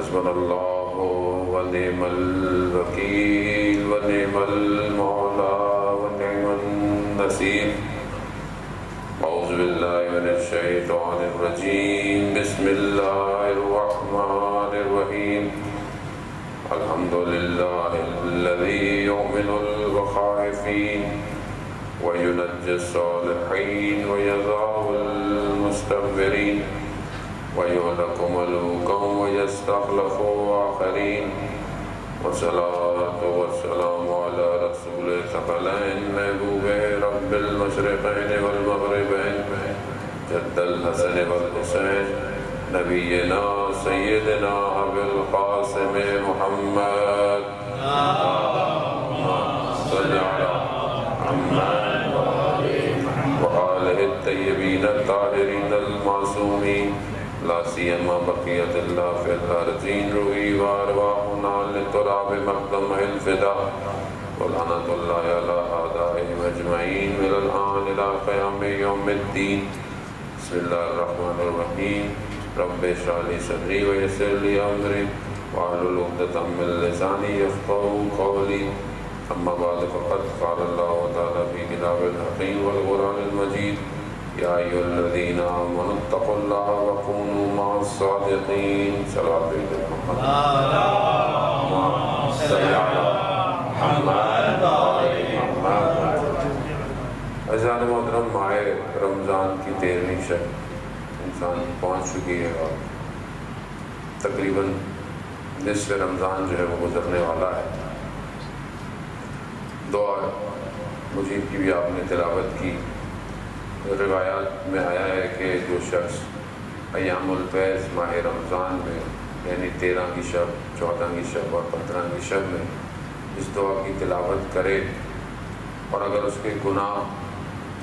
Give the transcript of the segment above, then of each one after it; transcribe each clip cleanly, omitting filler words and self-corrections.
حسبنا اللہ ونعم الوکیل ونعم المولا ونعم النصیر اعوذ باللہ من الشیطان الرجیم بسم اللہ الرحمن الرحیم الحمدللہ الذی یؤمن الخائفین وینجی الصالحین ویضع المستكبرین وَيُهْلَكُ مَلُوكًا وَيَسْتَخْلَفُ آخَرِينَ وَالصَّلَاةُ وَالسَّلَامُ عَلَى رَسُولِ الثَّقَلَيْنِ مَحْبُوبِ رَبِّ الْمَشْرِقَيْنِ وَالْمَغْرِبَيْنِ جَدِّ الْحَسَنِ وَالْحُسَيْنِ نَبِيِّنَا سَيِّدِنَا أَبِي الْقَاسِمِ مُحَمَّدٍ اللهم صل على محمد وآله الطيبين الطاهرين المعصومين لا سيما بقية الله في الأرضين روحي وأرواحنا للتراب مقدمه الفداء ولعنة الله على أعدائهم أجمعين من الآن إلى قيام يوم الدين بسم الله الرحمن الرحيم رب اشرح لي صدري ويسر لي أمري واحلل عقدة من لساني يفقهوا قولي أما بعد فقد قال الله تعالى في كتابه الحكيم والقرآن المجيد يا أيها الذين آمنوا اتقوا الله وكونوا مع الصادقين صلاة محمد اللهم صل على محمد عزیزان محترم ماہ رمضان کی 13ویں شب انسان پہنچ چکی ہے اور تقریباً نصف رمضان جو ہے وہ گزرنے والا ہے. دعا مجید کی بھی آپ نے تلاوت کی. روایات میں آیا ہے کہ جو شخص ایام الفیض ماہ رمضان میں یعنی 13 کی شب 14 کی شب اور 15 کی شب میں اس دعا کی تلاوت کرے اور اگر اس کے گناہ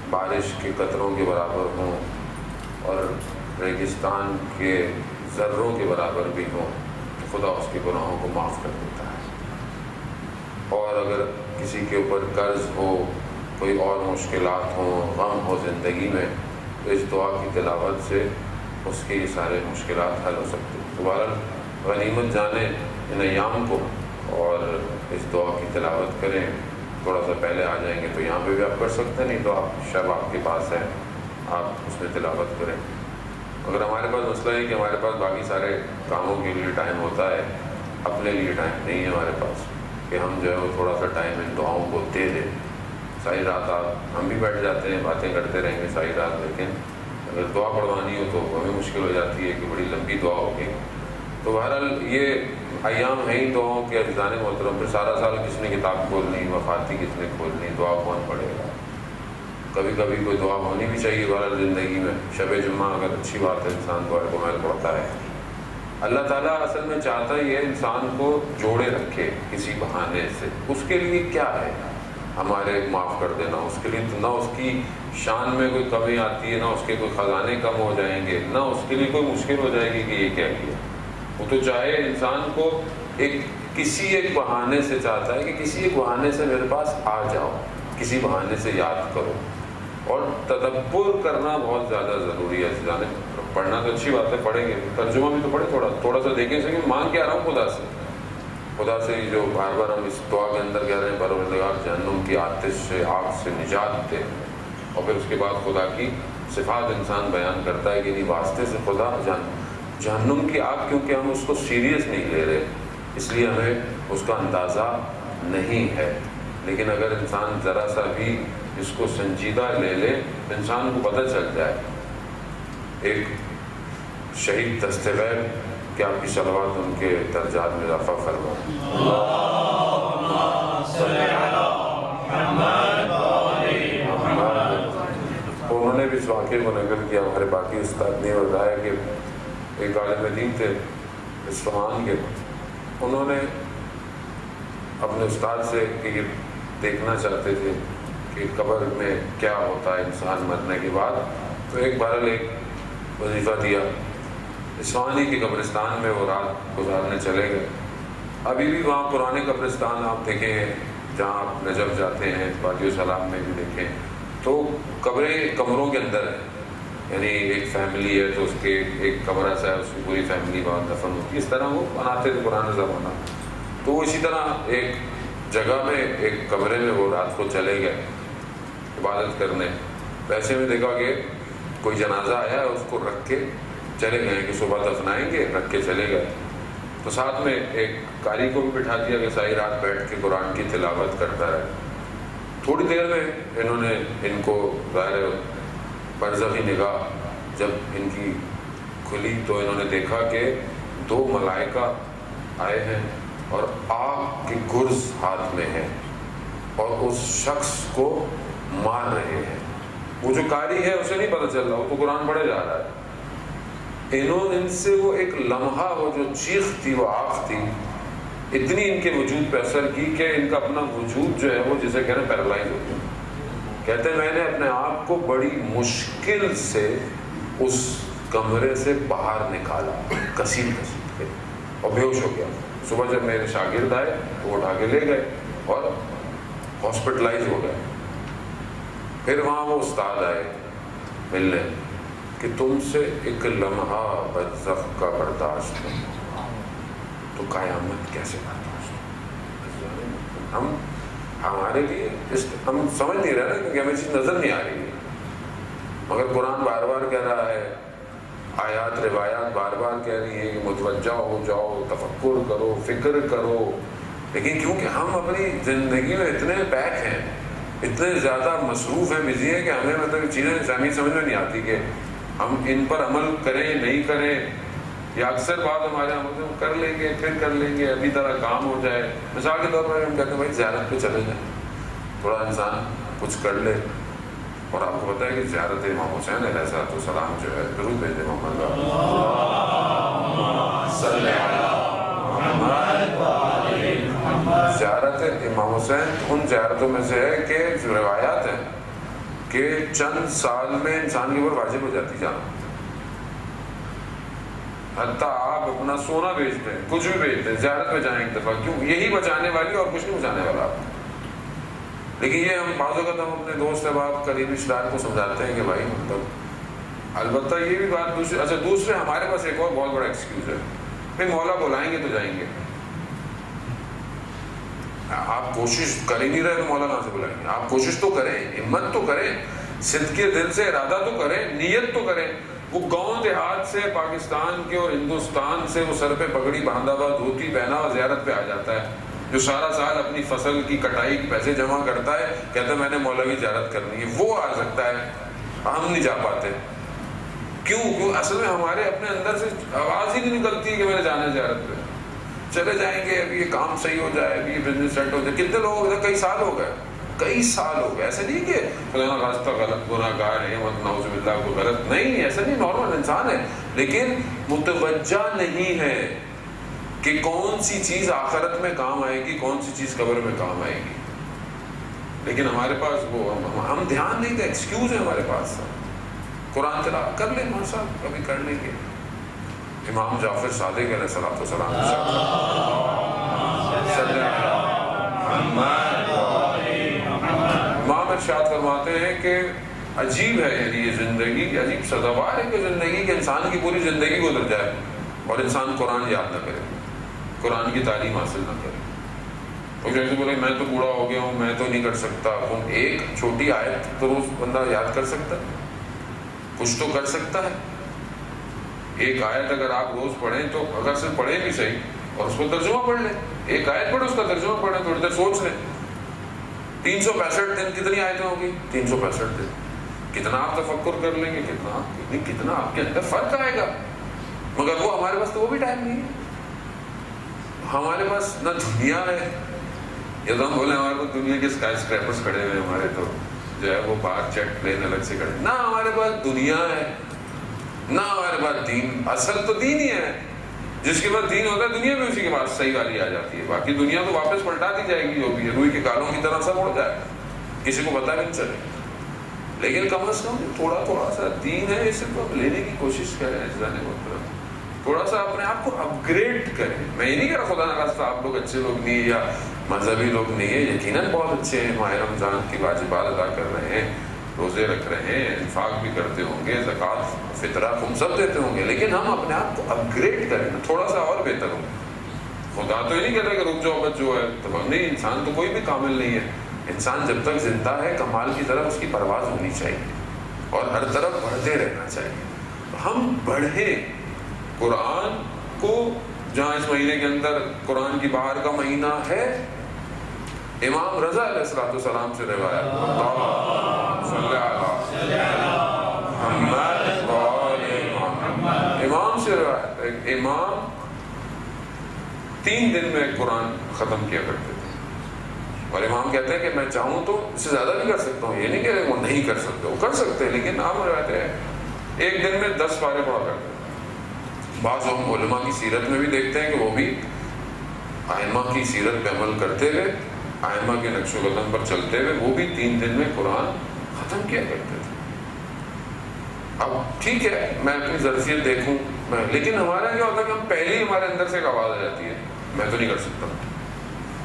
بارش کے قطروں کے برابر ہوں اور ریگستان کے ذروں کے برابر بھی ہوں تو خدا اس کے گناہوں کو معاف کر دیتا ہے. اور اگر کسی کے اوپر قرض ہو کوئی اور مشکلات ہوں غم ہو زندگی میں تو اس دعا کی تلاوت سے اس کی یہ سارے مشکلات حل ہو سکتے ہیں. دوبارہ غنیمت جانیں ان ایام کو اور اس دعا کی تلاوت کریں. تھوڑا سا پہلے آ جائیں گے تو یہاں پہ بھی آپ کر سکتے ہیں, نہیں تو آپ شب آپ کے پاس ہے آپ اس میں تلاوت کریں. اگر ہمارے پاس مسئلہ ہے کہ ہمارے پاس باقی سارے کاموں کے لیے ٹائم ہوتا ہے, اپنے لیے ٹائم نہیں ہے ہمارے پاس کہ ہم جو ہے وہ تھوڑا سا ٹائم ان دعاؤں کو دے دیں. ساری رات ہم بھی بیٹھ جاتے ہیں باتیں کرتے رہیں گے ساری رات, لیکن اگر دعا پڑھوانی ہو تو ہمیں مشکل ہو جاتی ہے کہ بڑی لمبی دعا ہوگی. تو بہرحال یہ ایام ہیں ہی دعاؤں کے عزیزان محترم. پھر سارا سال کس نے کتاب کھولنی, وفاتی کس نے کھولنی, دعا کون پڑھے گا. کبھی کبھی کوئی دعا ہونی بھی چاہیے بہرحال زندگی میں. شب جمعہ اگر اچھی بات ہے انسان دعا کو محل پڑھتا ہے. اللہ تعالیٰ اصل میں چاہتا ہے یہ انسان کو جوڑے رکھے کسی بہانے سے. اس کے لیے کیا ہے ہمارے معاف کر دینا, اس کے لیے تو نہ اس کی شان میں کوئی کمی آتی ہے, نہ اس کے کوئی خزانے کم ہو جائیں گے, نہ اس کے لیے کوئی مشکل ہو جائے گی کہ یہ کیا کیا. وہ تو چاہے انسان کو کسی ایک بہانے سے چاہتا ہے کہ کسی ایک بہانے سے میرے پاس آ جاؤ, کسی بہانے سے یاد کرو. اور تدبر کرنا بہت زیادہ ضروری ہے. پڑھنا تو اچھی بات ہے, پڑھیں گے, ترجمہ بھی تو پڑھیں, تھوڑا سا دیکھیں سے کہ مانگ کیا رہا ہوں خدا سے جو بار بار ہم اس دعا کے اندر کہہ رہے ہیں پروردگار جہنم کی آتش سے, آگ سے نجات دے. اور پھر اس کے بعد خدا کی صفات انسان بیان کرتا ہے کہ نہیں واسطے سے خدا جہنم کی آگ, کیونکہ ہم اس کو سیریس نہیں لے رہے اس لیے ہمیں اس کا اندازہ نہیں ہے. لیکن اگر انسان ذرا سا بھی اس کو سنجیدہ لے لے تو انسان کو پتہ چل جائے. ایک شہید دستے غیب کہ آپ کی صلوات ان کے درجات میں اضافہ فرمائے. اللہم صل علی محمد انہوں نے بھی اس واقعے کو نقل کیا. ہمارے باقی استاد نے بتایا کہ ایک عالم دین تھے اصفہان کے, انہوں نے اپنے استاد سے کہ یہ دیکھنا چاہتے تھے کہ قبر میں کیا ہوتا ہے انسان مرنے کے بعد. تو ایک بہرحال ایک وظیفہ دیا. اصفہانی کے قبرستان میں وہ رات گزارنے چلے گئے. ابھی بھی وہاں پرانے قبرستان آپ دیکھیں جہاں آپ نجف جاتے ہیں, وادی السلام میں بھی دیکھیں تو قبریں کمروں کے اندر ہیں. یعنی ایک فیملی ہے تو اس کے ایک کمرہ سا ہے، اس کی پوری فیملی وہاں دفن ہوتی ہے، اس طرح وہ بناتے تھے پرانے زمانہ۔ تو وہ اسی طرح ایک جگہ میں ایک کمرے میں وہ رات کو چلے گئے عبادت کرنے۔ ویسے میں دیکھا کہ کوئی جنازہ آیا ہے، اس کو رکھ کے چلے گئے کہ صبح دفنائیں گے، رکھ کے چلے گئے۔ تو ساتھ میں ایک قاری کو بھی بٹھا دیا کہ ساری رات بیٹھ کے قرآن کی تلاوت کرتا رہے۔ تھوڑی دیر میں انہوں نے ان کو ظاہر برزخی نگاہ جب ان کی کھلی تو انہوں نے دیکھا کہ 2 ملائکہ آئے ہیں اور آگ کی گرز ہاتھ میں ہے اور اس شخص کو مار رہے ہیں۔ وہ جو قاری ہے اسے نہیں پتہ چل رہا، وہ تو قرآن پڑھے جا رہا ہے۔ ان سے وہ ایک لمحہ، وہ جو چیخ تھی، وہ آگ تھی، اتنی ان کے وجود پہ اثر کی کہ ان کا اپنا وجود جو ہے وہ جسے کہتے ہیں پیرالائز ہو گیا۔ کہتے ہیں میں نے اپنے آپ کو بڑی مشکل سے اس کمرے سے باہر نکالا، کسیٹ کے، اور بے ہوش ہو گیا۔ صبح جب میرے شاگرد آئے تو وہ اٹھا کے لے گئے اور ہاسپٹلائز ہو گئے۔ پھر وہاں وہ استاد آئے ملنے کہ تم سے ایک لمحہ برزخ کا برداشت نہیں، تو قیامت کیسے برداشت؟ ہم ہمارے لیے ہم سمجھ نہیں رہے نا، کیونکہ ہمیں چیز نظر نہیں آ رہی ہے، مگر قرآن بار بار کہہ رہا ہے، آیات روایات بار بار کہہ رہی ہیں کہ متوجہ ہو جاؤ، تفکر کرو، فکر کرو۔ لیکن کیونکہ ہم اپنی زندگی میں اتنے پیک ہیں، اتنے زیادہ مصروف ہیں، بزی ہیں کہ ہمیں مطلب چیزیں سمجھ میں نہیں آتی کہ ہم ان پر عمل کریں نہیں کریں، یا اکثر بات ہمارے عمل سے ہم کر لیں گے پھر کر لیں گے، ابھی طرح کام ہو جائے۔ مثال کے طور پر ہم کہتے ہیں بھائی زیارت پہ چلے جائیں، تھوڑا انسان کچھ کر لے۔ اور آپ کو پتہ ہے کہ زیارت امام حسین علیہ السلام جو ہے، درود بھیجیں محمد زیارت امام حسین ان زیارتوں میں سے ہے کہ جو روایات ہیں کہ چند سال میں انسان کے اوپر واجب ہو جاتی جانا، حتیٰ آپ اپنا سونا بیچ دیں، کچھ بھی بیچ دیں، زیارت میں جائیں ایک دفعہ، کیوں؟ یہی بچانے والی اور کچھ نہیں بچانے والا آپ کو۔ لیکن یہ ہم بعض اوقات ہم اپنے دوست احباب قریبی رشتہ دار کو سمجھاتے ہیں کہ بھائی مطلب، البتہ یہ بھی بات دوسرے ہمارے پاس ایک اور بہت بڑا ایکسکیوز ہے، پھر مولا بلائیں گے تو جائیں گے۔ آپ کوشش کر ہی نہیں رہے تو مولا کہاں سے بلائیں گے؟ آپ کوشش تو کریں، ہمت تو کریں، صدق کے دل سے ارادہ تو کریں، نیت تو کریں۔ وہ گاؤں دیہات سے، پاکستان کے اور ہندوستان سے وہ سر پہ پگڑی باندھا ہوا، دھوتی پہنا ہوا زیارت پہ آ جاتا ہے، جو سارا سال اپنی فصل کی کٹائی کے پیسے جمع کرتا ہے، کہتا ہے میں نے مولا کی زیارت کرنی ہے، وہ آ سکتا ہے، ہم نہیں جا پاتے۔ کیوں؟ اصل میں ہمارے اپنے اندر سے آواز ہی نہیں نکلتی کہ میں نے جانا ہے زیارت پہ۔ چلے جائیں گے، ابھی یہ کام صحیح ہو جائے، ابھی یہ بزنس سیٹ ہو جائے۔ کتنے لوگ ہو گئے؟ کئی سال ہو گئے، کئی سال ہو گئے۔ ایسے نہیں کہ فلانا راستہ غلط، گناہ گار ہے، نعوذ باللہ، کو غلط نہیں، ایسا نہیں، نارمل انسان ہے، لیکن متوجہ نہیں ہے کہ کون سی چیز آخرت میں کام آئے گی، کون سی چیز قبر میں کام آئے گی۔ لیکن ہمارے پاس وہ ہم دھیان نہیں دیں، ایکسکیوز ہے ہمارے پاس۔ قرآن تلاوت کر لیں ماں صاحب، کبھی کر لیں گے۔ امام جعفر صادق علیہ السلام امام ارشاد فرماتے ہیں کہ عجیب ہے، یعنی یہ زندگی عجیب سزاوار ہے کہ زندگی کہ انسان کی پوری زندگی گزر جائے اور انسان قرآن یاد نہ کرے، قرآن کی تعلیم حاصل نہ کرے۔ تو جیسے بولے میں تو بوڑھا ہو گیا ہوں، میں تو نہیں کر سکتا۔ ایک چھوٹی آیت تو روز بندہ یاد کر سکتا ہے، کچھ تو کر سکتا ہے۔ ایک آیت اگر آپ روز پڑھیں تو اگر صرف پڑھیں بھی صحیح اور اس کو ترجمہ پڑھ لیں، ایک آیت پڑھیں اس کا ترجمہ پڑھیں، تھوڑی دیر سوچ لیں۔ 365 دن کتنی آیتیں ہوگی؟ 365 دن کتنا آپ تفکر کر لیں گے، کتنا آپ کے اندر فرق آئے گا۔ مگر وہ ہمارے پاس تو وہ بھی ٹائم نہیں ہے، ہمارے پاس نہ دنیا ہے، یہ تو ہم بولے ہمارے پاس دنیا کے اسکائی اسکریپرز کھڑے ہوئے ہیں، ہمارے تو جو ہے وہ باہر جیٹ پلین الگ سے کھڑے، نہ ہمارے پاس دنیا ہے، نہ ہمارے پاس دین۔ اصل تو دین ہی ہے، جس کے پاس دین ہوتا ہے دنیا میں اسی کے پاس صحیح والی آ جاتی ہے، باقی دنیا تو واپس پلٹا دی جائے گی، جو بھی ہے روئی کے کالوں کی طرح سب اڑ جائے، کسی کو پتہ بھی نہیں چلے۔ لیکن کم از کم تھوڑا سا دین ہے، اسے تو لینے کی کوشش کریں، تھوڑا سا اپنے آپ کو اپ گریڈ کریں۔ میں یہ نہیں کہہ رہا خدا نخواستہ آپ لوگ اچھے لوگ نہیں یا مذہبی لوگ نہیں ہیں، یقیناً بہت اچھے ہیں، ماہ رمضان کی واجبات ادا کر رہے ہیں، روزے رکھ رہے ہیں, انفاق بھی کرتے ہوں گے, زکوٰۃ فطرہ ہم سب دیتے ہوں گے, لیکن ہم اپنے آپ کو اپ گریڈ کریں, تھوڑا سا اور بہتر ہوں. خدا تو یہ نہیں کہتا کہ رک جاؤ بس جو ہے تو ہم نہیں, انسان تو کوئی بھی کامل نہیں ہے. انسان جب تک زندہ ہے کمال کی طرف اس کی پرواز ہونی چاہیے اور ہر طرف بڑھتے رہنا چاہیے. ہم بڑھیں قرآن کو, جہاں اس مہینے کے اندر قرآن کی بہار کا مہینہ ہے. امام رضا علیہ السلام سے روایت, امام سے روایت, امام 3 دن میں قرآن ختم کیا کرتے تھے. اور امام کہتے ہیں کہ میں چاہوں تو اس سے زیادہ بھی کر سکتا ہوں, یہ نہیں کہ وہ نہیں کر سکتے, وہ کر سکتے ہیں, لیکن آپ روایت ہے 1 دن میں 10 پارے پڑھا کرتے ہیں. بعض علماء کی سیرت میں بھی دیکھتے ہیں کہ وہ بھی ائمہ کی سیرت پہ عمل کرتے ہوئے, ائمہ کے نقش و قدم پر چلتے ہوئے وہ بھی 3 دن میں قرآن ختم کیا کرتے تھے. اب ٹھیک ہے میں اپنی ظرفیت دیکھوں لیکن ہمارا کیا ہوتا ہے کہ ہم پہلے ہی ہمارے اندر سے ایک آواز آ جاتی ہے میں تو نہیں کر سکتا,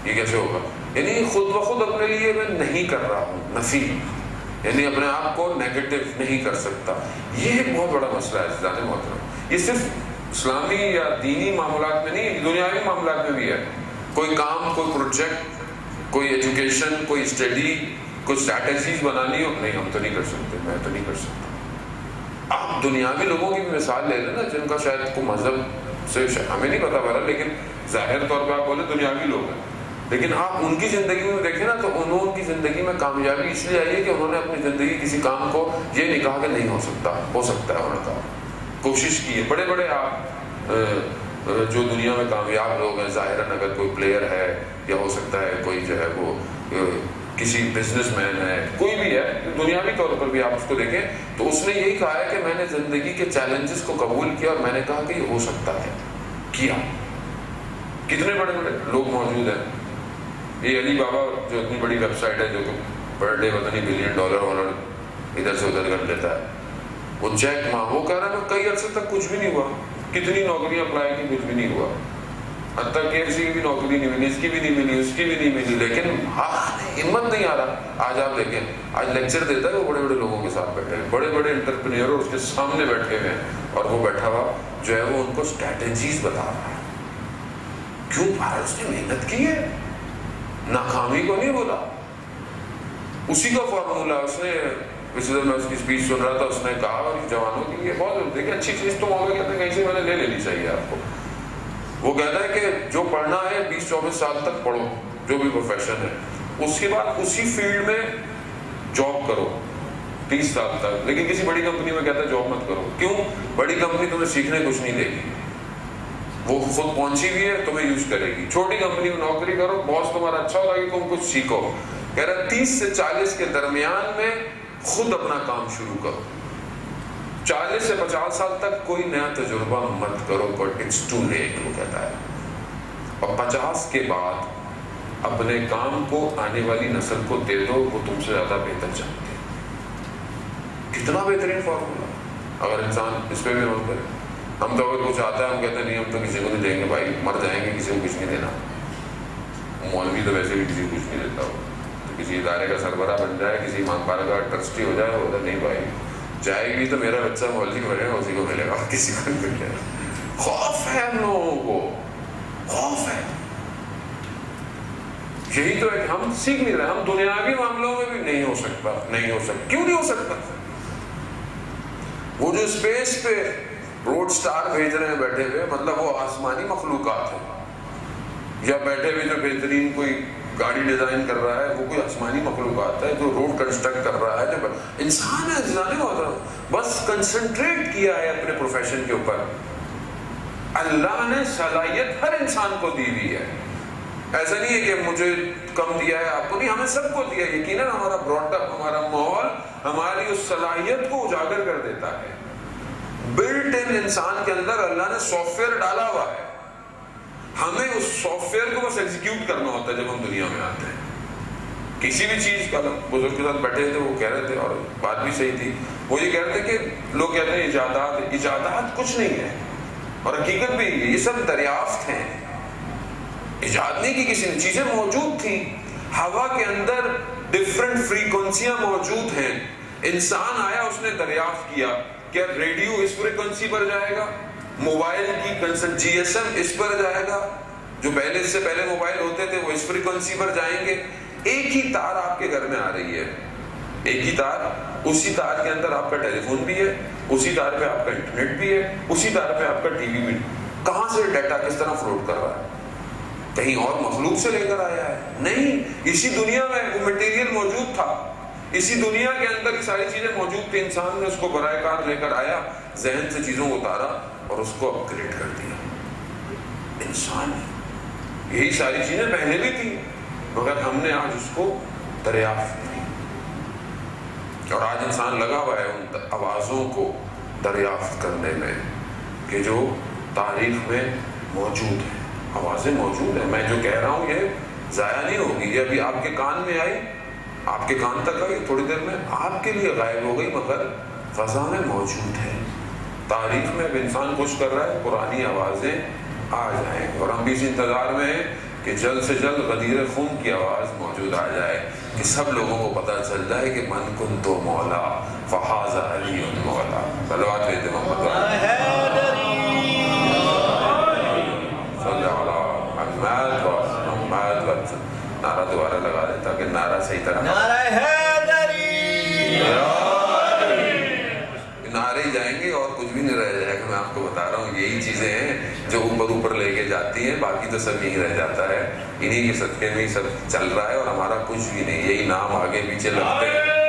یہ کیسے ہوگا, یعنی خود بخود اپنے لیے میں نہیں کر رہا ہوں, نفی, یعنی اپنے آپ کو نیگیٹو نہیں کر سکتا. یہ ایک بہت بڑا مسئلہ ہے عزیزان محترم. یہ صرف اسلامی یا دینی معاملات میں نہیں, دنیاوی معاملات میں بھی ہے. کوئی کام, کوئی پروجیکٹ, کوئی ایجوکیشن, کوئی اسٹڈی, کوئی اسٹریٹجیز بنانی ہو, نہیں ہم تو نہیں کر سکتے, میں تو نہیں کر سکتا. آپ دنیاوی لوگوں کی بھی مثال لے لیں نا, جن کا شاید کو مذہب سے ہمیں نہیں پتا پڑا, لیکن ظاہر طور پہ آپ بولے دنیاوی لوگ ہیں, لیکن آپ ان کی زندگی میں دیکھیں نا تو انہوں کی زندگی میں کامیابی اس لیے آئی ہے کہ انہوں نے اپنی زندگی کسی کام کو یہ نہیں کہا کہ نہیں ہو سکتا, ہو سکتا ہے, انہوں نے کہا, کوشش کی ہے. بڑے بڑے آپ جو دنیا میں کامیاب لوگ ہیں, ظاہراً اگر کوئی پلیئر ہے یا ہو سکتا ہے کوئی جو ہے وہ کسی بزنس مین ہے, کوئی بھی ہے, دنیاوی طور پر بھی آپ اس کو دیکھیں تو اس نے یہی کہا ہے کہ میں نے زندگی کے چیلنجز کو قبول کیا اور میں نے کہا کہ یہ ہو سکتا ہے, کیا. کتنے بڑے بڑے لوگ موجود ہیں. یہ علی بابا جو اتنی بڑی ویب سائٹ ہے جو کہ پر ڈے پتہ نہیں $1 بلین ادھر سے ادھر کر لیتا ہے, وہ جیک ما, وہ کہہ رہا ہے کئی عرصے تک کچھ بھی نہیں ہوا, کتنی نوکریاں اپلائی کی, کچھ بھی نہیں ہوا, حتیٰ کہ کسی کی بھی نوکری نہیں ملی, اس کی بھی نہیں ملی, اس کی بھی نہیں ملی, لیکن ہمت نہیں آ رہا. آج آپ دیکھیں, آج لیکچر دیتا ہے وہ بڑے بڑے لوگوں کے ساتھ بیٹھے ہیں, بڑے بڑے انٹرپرینور اس کے سامنے بیٹھے ہوئے ہیں, اور وہ بیٹھا ہوا جو ہے وہ ان کو اسٹریٹجیز بتا رہا ہے. کیوں بھارت اس نے محنت کی ہے, ناکامی کو نہیں بولا, اسی کا فارمولا اس نے. اس میں اس کی اسپیچ سن رہا تھا, اس نے کہا اور جوانوں کے لیے بہت دیکھیں اچھی چیز تو موقع کہتے ہیں کہیں سے میں نے لے لینی چاہیے آپ کو. وہ کہتا ہے کہ جو پڑھنا ہے 20-24 سال تک پڑھو, جو بھی پروفیشن ہے, اس کے بعد اسی فیلڈ میں جاب کرو 30 سال تک, لیکن کسی بڑی کمپنی میں کہتا ہے جاب مت کرو. کیوں؟ بڑی کمپنی تمہیں سیکھنے کچھ نہیں دے گی, وہ خود پہنچی ہوئی ہے, تمہیں یوز کرے گی. چھوٹی کمپنی میں نوکری کرو, باس تمہارا اچھا ہوگا کہ تم کچھ سیکھو. کہہ رہا 30 سے 40 کے درمیان میں خود اپنا کام شروع کرو. 40 سے 50 سال تک کوئی نیا تجربہ مت کرو, بٹ اٹس ٹو لیٹ, وہ کہتا ہے. اور 50 کے بعد اپنے کام کو آنے والی نسل کو دے دو, وہ تم سے زیادہ بہتر جانتے ہیں. کتنا بہترین فارمولا, اگر انسان اس پہ بھی عمل کرے. ہم تو اگر کچھ آتا ہے ہم کہتے ہیں نہیں ہم تو کسی کو نہیں دیں گے بھائی, مر جائیں گے, کسی کو کچھ نہیں دینا. مولوی تو ویسے بھی کسی کو کچھ نہیں دیتا ہو, کسی ادارے کا سربراہ بن جائے, کسی امام کا ٹرسٹی ہو جائے, وہ نہیں بھائی جائے گی تو میرا بچہ مولوی بنے گا, اسی کو ملے گا, کسی کو نہیں ملے گا. خوف ہے ہم لوگوں کو, خوف ہے. یہی تو ہے کہ ہم سیکھ نہیں رہے. ہم دنیاوی معاملوں میں بھی نہیں ہو سکتا, نہیں ہو سکتا. کیوں نہیں ہو سکتا؟ وہ جو اسپیس پہ روڈ سٹار بھیج رہے ہیں بیٹھے ہوئے, مطلب وہ آسمانی مخلوقات ہیں, یا بیٹھے ہوئے جو بہترین کوئی گاڑی ڈیزائن کر رہا ہے وہ کوئی آسمانی مخلوقات ہے, جو روڈ کنسٹرکٹ کر رہا ہے جو انسان ہے. انسان ہوتا بس کنسنٹریٹ کیا ہے اپنے پروفیشن کے اوپر. اللہ نے صلاحیت ہر انسان کو دی ہوئی ہے. ایسا نہیں ہے کہ مجھے کم دیا ہے آپ کو, نہیں, ہمیں سب کو دیا. یقیناً ہمارا براڈ اپ, ہمارا ماحول ہماری اس صلاحیت کو اجاگر کر دیتا ہے. بلٹ ان انسان کے اندر اللہ نے سافٹ ویئر ڈالا ہوا ہے, ہمیں اس سافٹ ویئر کو بس ایگزیکیوٹ کرنا ہوتا ہے جب ہم دنیا میں آتے ہیں. کسی بھی چیز کا, بزرگ کے ساتھ بیٹھے تھے وہ کہہ رہے تھے, اور بات بھی صحیح تھی, وہ یہ کہہ رہے تھے کہ لوگ کہتے ہیں ایجادات کچھ نہیں ہے, اور حقیقت بھی یہ سب دریافت ہیں. ایجاد نہیں کی کسی نے, چیزیں موجود تھیں. ہوا کے اندر ڈفرنٹ فریکوینسیاں موجود ہیں, انسان آیا, اس نے دریافت کیا کہ ریڈیو اس فریکوینسی پر جائے گا, موبائل کی جی ایس ایم اس پر جائے گا, جو پہلے اس سے پہلے موبائل ہوتے تھے وہ اس فریکوینسی پر جائیں گے. ایک ہی تار آپ کے گھر میں آ رہی ہے, ایک ہی تار, اسی تار کے اندر آپ کا ٹیلی فون بھی ہے, اسی تار پہ آپ کا انٹرنیٹ بھی ہے, اسی تار پہ آپ کا ٹی وی بھی. کہاں سے ڈیٹا کس طرح فلوٹ کر رہا ہے؟ کہیں اور مخلوق سے لے کر آیا ہے؟ نہیں, اسی دنیا میں وہ مٹیریل موجود تھا, اسی دنیا کے اندر یہ ساری چیزیں موجود تھی. انسان نے اس کو برائے کار لے کر آیا, ذہن سے چیزوں کو اتارا اور اس کو اپ گریڈ کر دیا. انسان یہی ساری چیزیں پہلے بھی تھی, مگر ہم نے آج اس کو دریافت کی, اور آج انسان لگا ہوا ہے ان آوازوں کو دریافت کرنے میں کہ جو تاریخ میں موجود ہیں. آوازیں موجود ہیں, میں جو کہہ رہا ہوں یہ ضائع نہیں ہوگی. یہ ابھی آپ کے کان میں آئی, آپ کے کان تک آئی, تھوڑی دیر میں آپ کے لیے غائب ہو گئی, مگر فضا میں موجود ہے. تاریخ میں اب انسان کوشش کر رہا ہے پرانی آوازیں آ جائیں, اور ہم بھی اس انتظار میں ہیں کہ جلد سے جلد غدیر خون کی آواز موجود آ جائے, کہ سب لوگوں کو پتہ چل جائے کہ من کن تو مولا فحاز علی مولا. صلوات بھیجتے محمد نعرہ دوبارہ لگا دیں تاکہ نعرہ صحیح طرح نعرے ہی جائیں گے اور کچھ بھی نہیں رہ جائے گا. میں آپ کو بتا رہا ہوں یہی چیزیں ہیں جو اوپر لے کے جاتی ہیں, باقی تو سب یہی رہ جاتا ہے. انہی کے صدقے میں ہی سب چل رہا ہے, اور ہمارا کچھ بھی نہیں. یہی نام آگے پیچھے لگتے ہیں.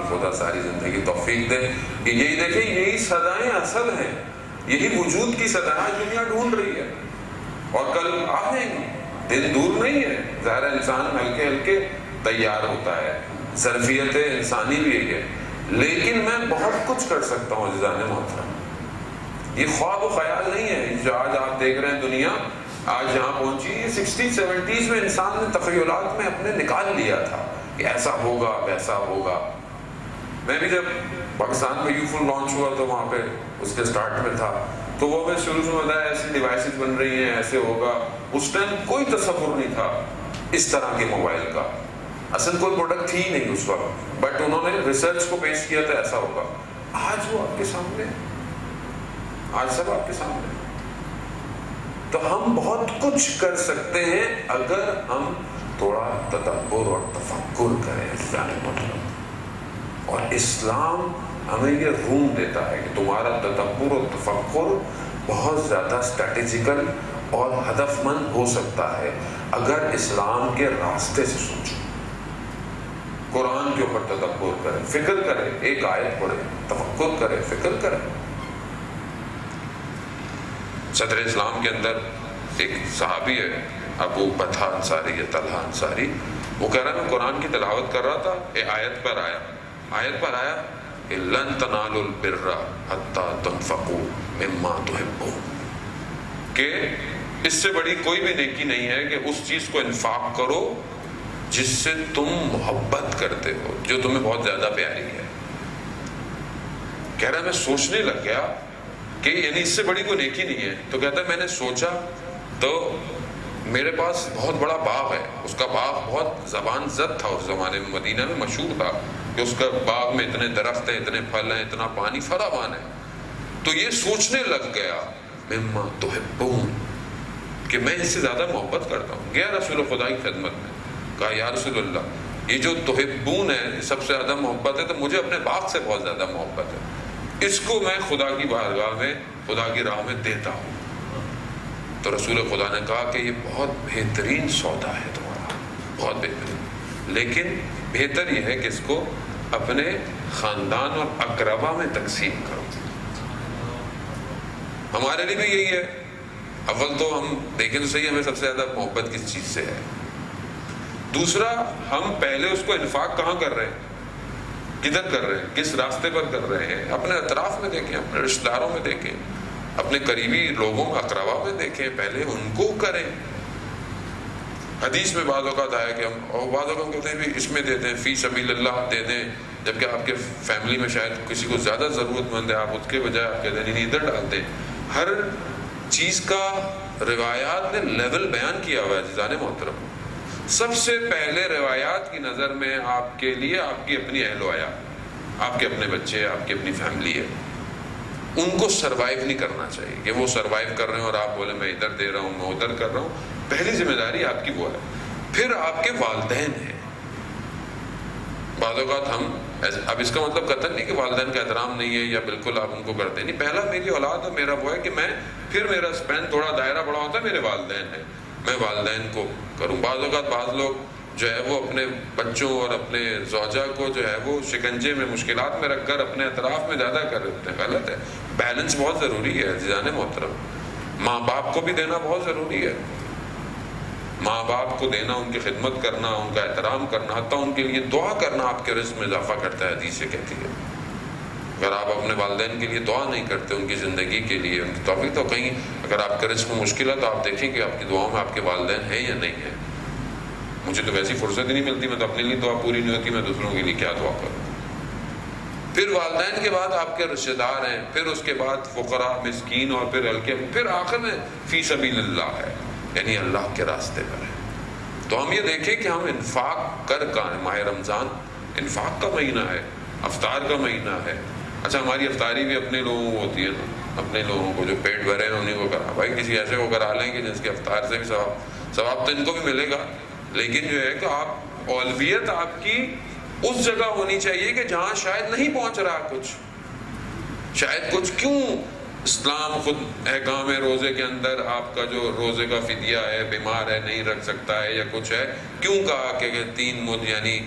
خدا ساری زندگی توفیق دے کہ یہی دیکھیں, یہی صدائیں اصل ہیں, یہی وجود کی صدائیں دنیا ڈھونڈ رہی ہے, اور کل آ جائیں گی. دن دور نہیں ہے. ظاہر انسان ہلکے ہلکے تیار ہوتا ہے, ظرفیت انسانی بھی ہے, لیکن میں بہت کچھ کر سکتا ہوں عزیزان محترم. یہ خواب و خیال نہیں ہے جو آج آپ دیکھ رہے ہیں. دنیا آج جہاں پہنچی, یہ 60-70s میں انسان نے تخیلات میں اپنے نکال لیا تھا کہ ایسا ہوگا ویسا ہوگا. میں بھی جب پاکستان میں یوفل لانچ ہوا تو وہاں پہ اس کے سٹارٹ میں تھا, تو وہ میں شروع سے بتایا ایسی ڈیوائسز بن رہی ہیں, ایسے ہوگا. اس ٹائم کوئی تصور نہیں تھا اس طرح کے موبائل کا, اصل کوئی پروڈکٹ تھی ہی نہیں اس وقت, بٹ انہوں نے ریسرچ کو پیش کیا تھا ایسا ہوگا. آج وہ آپ کے سامنے, آج سب آپ کے سامنے. تو ہم بہت کچھ کر سکتے ہیں اگر ہم تھوڑا تدبر اور تفکر کریں جانے مطلب. اور اسلام ہمیں یہ روم دیتا ہے کہ تمہارا تدبر اور تفکر بہت زیادہ اسٹریٹجیکل اور ہدف مند ہو سکتا ہے اگر اسلام کے راستے سے سوچو. قرآن کے اوپر تدبر کرے, فکر کرے, ایک آیت پڑھے, تفکر کرے, فکر کرے. صدر اسلام کے اندر ایک صحابی ہے ابو بطحہ انصاری یا طلحہ انصاری, وہ کہہ رہا ہے میں قرآن کی تلاوت کر رہا تھا, ایک آیت پر آیا کہ لن تنالوا البر حتی تنفقوا مما تحبون, کہ اس سے بڑی کوئی بھی نیکی نہیں ہے کہ اس چیز کو انفاق کرو جس سے تم محبت کرتے ہو, جو تمہیں بہت زیادہ پیاری ہے. کہہ رہا ہے میں سوچنے لگ گیا کہ یعنی اس سے بڑی کوئی نیکی نہیں ہے. تو کہتا ہے میں نے سوچا تو میرے پاس بہت بڑا باغ ہے, اس کا باغ بہت زبان زد تھا اس زمانے میں, مدینہ میں مشہور تھا کہ اس کا باغ میں اتنے درخت ہیں, اتنے پھل ہیں, اتنا پانی فراوان ہے. تو یہ سوچنے لگ گیا مما تحبون, کہ میں اس سے زیادہ محبت کرتا ہوں. گیا رسول خدا کی خدمت میں, کہا یا رسول اللہ یہ جو تحبون ہے سب سے زیادہ محبت ہے, تو مجھے اپنے باغ سے بہت زیادہ محبت ہے, اس کو میں خدا کی بارگاہ میں, خدا کی راہ میں دیتا ہوں. تو رسول خدا نے کہا کہ یہ بہت بہترین سودا ہے تمہارا, بہت بہترین, لیکن بہتر یہ ہے کہ اس کو اپنے خاندان اور اقربا میں تقسیم کرو. ہمارے لیے بھی یہی ہے. اول تو ہم دیکھیں تو صحیح ہمیں سب سے زیادہ محبت کس چیز سے ہے. دوسرا, ہم پہلے اس کو انفاق کہاں کر رہے ہیں, کدھر کر رہے ہیں, کس راستے پر کر رہے ہیں. اپنے اطراف میں دیکھیں, اپنے رشتہ داروں میں دیکھیں, اپنے قریبی لوگوں اقربا میں دیکھیں, پہلے ان کو کریں. حدیث میں بعض اوقات آیا کہ ہم, اور بعض اوقات کہتے ہیں بھی اس میں دے دیں, فی سبیل اللہ دے دیں, جبکہ آپ کے فیملی میں شاید کسی کو زیادہ ضرورت مند ہے, آپ اس کے بجائے آپ کہتے ہیں ادھر ڈال دیں. ہر چیز کا روایات نے لیول بیان کیا ہوا ہے جزانے محترم. سب سے پہلے روایات کی نظر میں آپ کے لیے آپ کی اپنی اہل و عیال، آپ کے اپنے بچے، آپ کی اپنی فیملی ہے، ان کو سروائیو نہیں کرنا چاہیے کہ وہ سروائیو کر رہے ہیں اور آپ بولے میں ادھر دے رہا ہوں، میں ادھر کر رہا ہوں۔ پہلی ذمہ داری آپ کی وہ ہے۔ پھر آپ کے والدین ہیں۔ بعض اوقات ہم اب اس کا مطلب قطعاً نہیں کہ والدین کا احترام نہیں ہے یا بالکل آپ ان کو کرتے نہیں، پہلا میری اولاد اور میرا وہ ہے کہ میں پھر میرا اسپین تھوڑا دائرہ بڑا ہوتا ہے، میرے والدین ہیں، میں والدین کو کروں۔ بعض اوقات بعض لوگ جو ہے وہ اپنے بچوں اور اپنے زوجہ کو جو ہے وہ شکنجے میں، مشکلات میں رکھ کر اپنے اطراف میں زیادہ کر دیتے ہیں، غلط ہے۔ بیلنس بہت ضروری ہے عزیزان محترم۔ ماں باپ کو بھی دینا بہت ضروری ہے، ماں باپ کو دینا، ان کی خدمت کرنا، ان کا احترام کرنا، حتیٰ ان کے لیے دعا کرنا آپ کے رزق میں اضافہ کرتا ہے، حدیث سے کہتی ہے۔ اگر آپ اپنے والدین کے لیے دعا نہیں کرتے، ان کی زندگی کے لیے، ان کی توفیق، تو کہیں اگر آپ کے رزق میں مشکل ہے تو آپ دیکھیں کہ آپ کی دعاؤں میں آپ کے والدین ہیں یا نہیں ہیں۔ مجھے تو ویسی فرصت ہی نہیں ملتی، میں تو اپنے لیے دعا پوری نہیں ہوتی، میں دوسروں کے لیے کیا دعا کروں۔ پھر والدین کے بعد آپ کے رشتہ دار ہیں، پھر اس کے بعد فقراء، مسکین، اور پھر آخر میں فی سبیل اللہ ہے، یعنی اللہ کے راستے پر ہے۔ تو ہم یہ دیکھیں کہ ہم انفاق کر ماہ رمضان انفاق کا مہینہ ہے، افطار کا مہینہ ہے۔ اچھا، ہماری افطاری بھی اپنے لوگوں کو ہوتی ہے نا، اپنے لوگوں کو جو پیٹ بھرے ہیں انہیں کو کرا، بھائی کسی ایسے کو کرا لیں کہ جس کے افطار سے بھی ثواب تو ان کو بھی ملے گا، لیکن جو ہے کہ آپ اولویت آپ کی اس جگہ ہونی چاہیے کہ جہاں شاید نہیں پہنچ رہا شاید کچھ کیوں اسلام خود احکام روزے کے اندر آپ کا جو روزے کا فدیہ ہے، بیمار ہے نہیں رکھ سکتا ہے یا کچھ ہے، کیوں کہا کہ 3 مد یعنی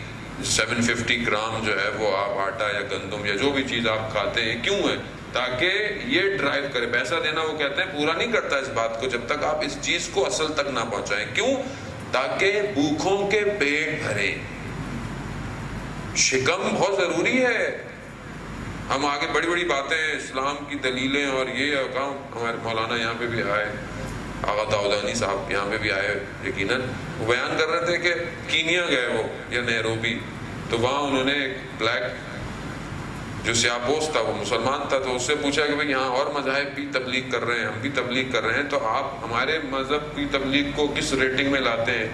750 گرام جو ہے وہ آپ آٹا یا گندم یا جو بھی چیز آپ کھاتے ہیں کیوں ہے؟ تاکہ یہ ڈرائیو کرے۔ پیسہ دینا وہ کہتے ہیں پورا نہیں کرتا اس بات کو جب تک آپ اس چیز کو اصل تک نہ پہنچائیں۔ کیوں؟ تاکہ بھوکھوں کے پیٹ بھرے۔ شکم بہت ضروری ہے۔ ہم آگے بڑی بڑی باتیں، اسلام کی دلیلیں اور یہ کام، ہمارے مولانا یہاں پہ بھی آئے، آغا داؤدانی صاحب یہاں پہ بھی آئے، یقیناً وہ بیان کر رہے تھے کہ کینیا گئے وہ یا نیروبی، تو وہاں انہوں نے ایک بلیک جو سیاہ پوش تھا، وہ مسلمان تھا، تو اس سے پوچھا کہ بھئی یہاں اور مذاہب بھی تبلیغ کر رہے ہیں، ہم بھی تبلیغ کر رہے ہیں، تو آپ ہمارے مذہب کی تبلیغ کو کس ریٹنگ میں لاتے ہیں،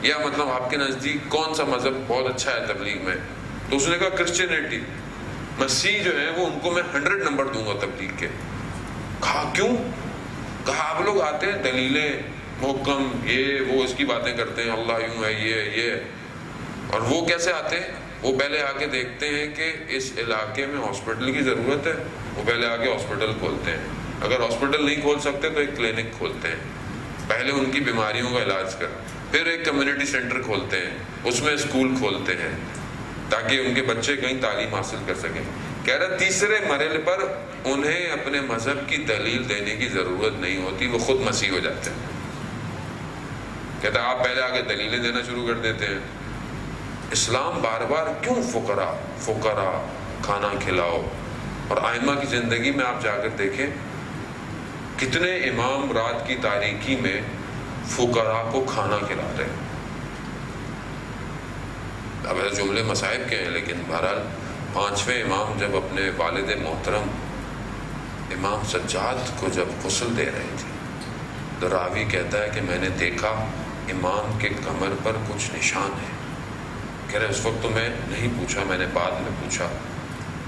یا مطلب آپ کے نزدیک کون سا مذہب بہت اچھا ہے تبلیغ میں؟ تو اس نے کہا کرسچینٹی، مسیح جو ہے وہ ان کو میں 100 نمبر دوں گا تبلیغ کے۔ کہا کیوں؟ کہا آپ لوگ آتے ہیں دلیلیں محکم، یہ وہ اس کی باتیں کرتے ہیں، اللہ یوں ہے، یہ اور وہ کیسے آتے ہیں؟ وہ پہلے آ کے دیکھتے ہیں کہ اس علاقے میں ہاسپٹل کی ضرورت ہے، وہ پہلے آ کے ہاسپٹل کھولتے ہیں، اگر ہاسپٹل نہیں کھول سکتے تو ایک کلینک کھولتے ہیں، پہلے ان کی بیماریوں کا علاج کر، پھر ایک کمیونٹی سینٹر کھولتے ہیں، اس میں اسکول کھولتے ہیں تاکہ ان کے بچے کہیں تعلیم حاصل کر سکیں۔ کہہ رہا تیسرے مرحلے پر انہیں اپنے مذہب کی دلیل دینے کی ضرورت نہیں ہوتی، وہ خود مسیح ہو جاتے ہیں۔ کہتا آپ پہلے آگے دلیلیں دینا شروع کر دیتے ہیں۔ اسلام بار بار کیوں فقراء کھانا کھلاؤ، اور ائمہ کی زندگی میں آپ جا کر دیکھیں کتنے امام رات کی تاریکی میں فقراء کو کھانا کھلا رہے ہیں۔ اب ایسے جملے مصائب کے ہیں، لیکن بہرحال 5ویں امام جب اپنے والد محترم امام سجاد کو جب غسل دے رہے تھے تو راوی کہتا ہے کہ میں نے دیکھا امام کے کمر پر کچھ نشان ہے۔ کہہ رہے اس وقت تو میں نہیں پوچھا، میں نے بعد میں پوچھا